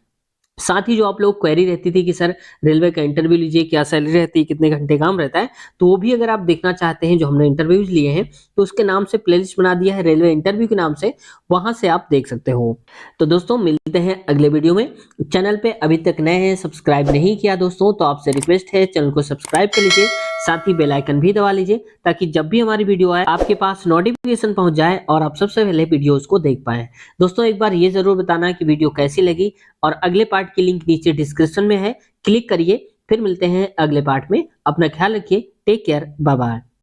साथ ही जो आप लोग क्वेरी रहती थी कि सर रेलवे का इंटरव्यू लीजिए, क्या सैलरी रहती है, कितने घंटे काम रहता है, तो वो भी अगर आप देखना चाहते हैं जो हमने इंटरव्यूज लिए हैं तो उसके नाम से प्लेलिस्ट बना दिया है रेलवे इंटरव्यू के नाम से, वहां से आप देख सकते हो। तो दोस्तों मिलते हैं अगले वीडियो में। चैनल पे अभी तक नए हैं, सब्सक्राइब नहीं किया दोस्तों, तो आपसे रिक्वेस्ट है चैनल को सब्सक्राइब कर लीजिए, साथ ही बेल आइकन भी दबा लीजिए, ताकि जब भी हमारी वीडियो आए आपके पास नोटिफिकेशन पहुंच जाए और आप सबसे पहले वीडियोस को देख पाएं। दोस्तों एक बार ये जरूर बताना कि वीडियो कैसी लगी, और अगले पार्ट की लिंक नीचे डिस्क्रिप्शन में है, क्लिक करिए। फिर मिलते हैं अगले पार्ट में, अपना ख्याल रखिए, टेक केयर, बाय बाय।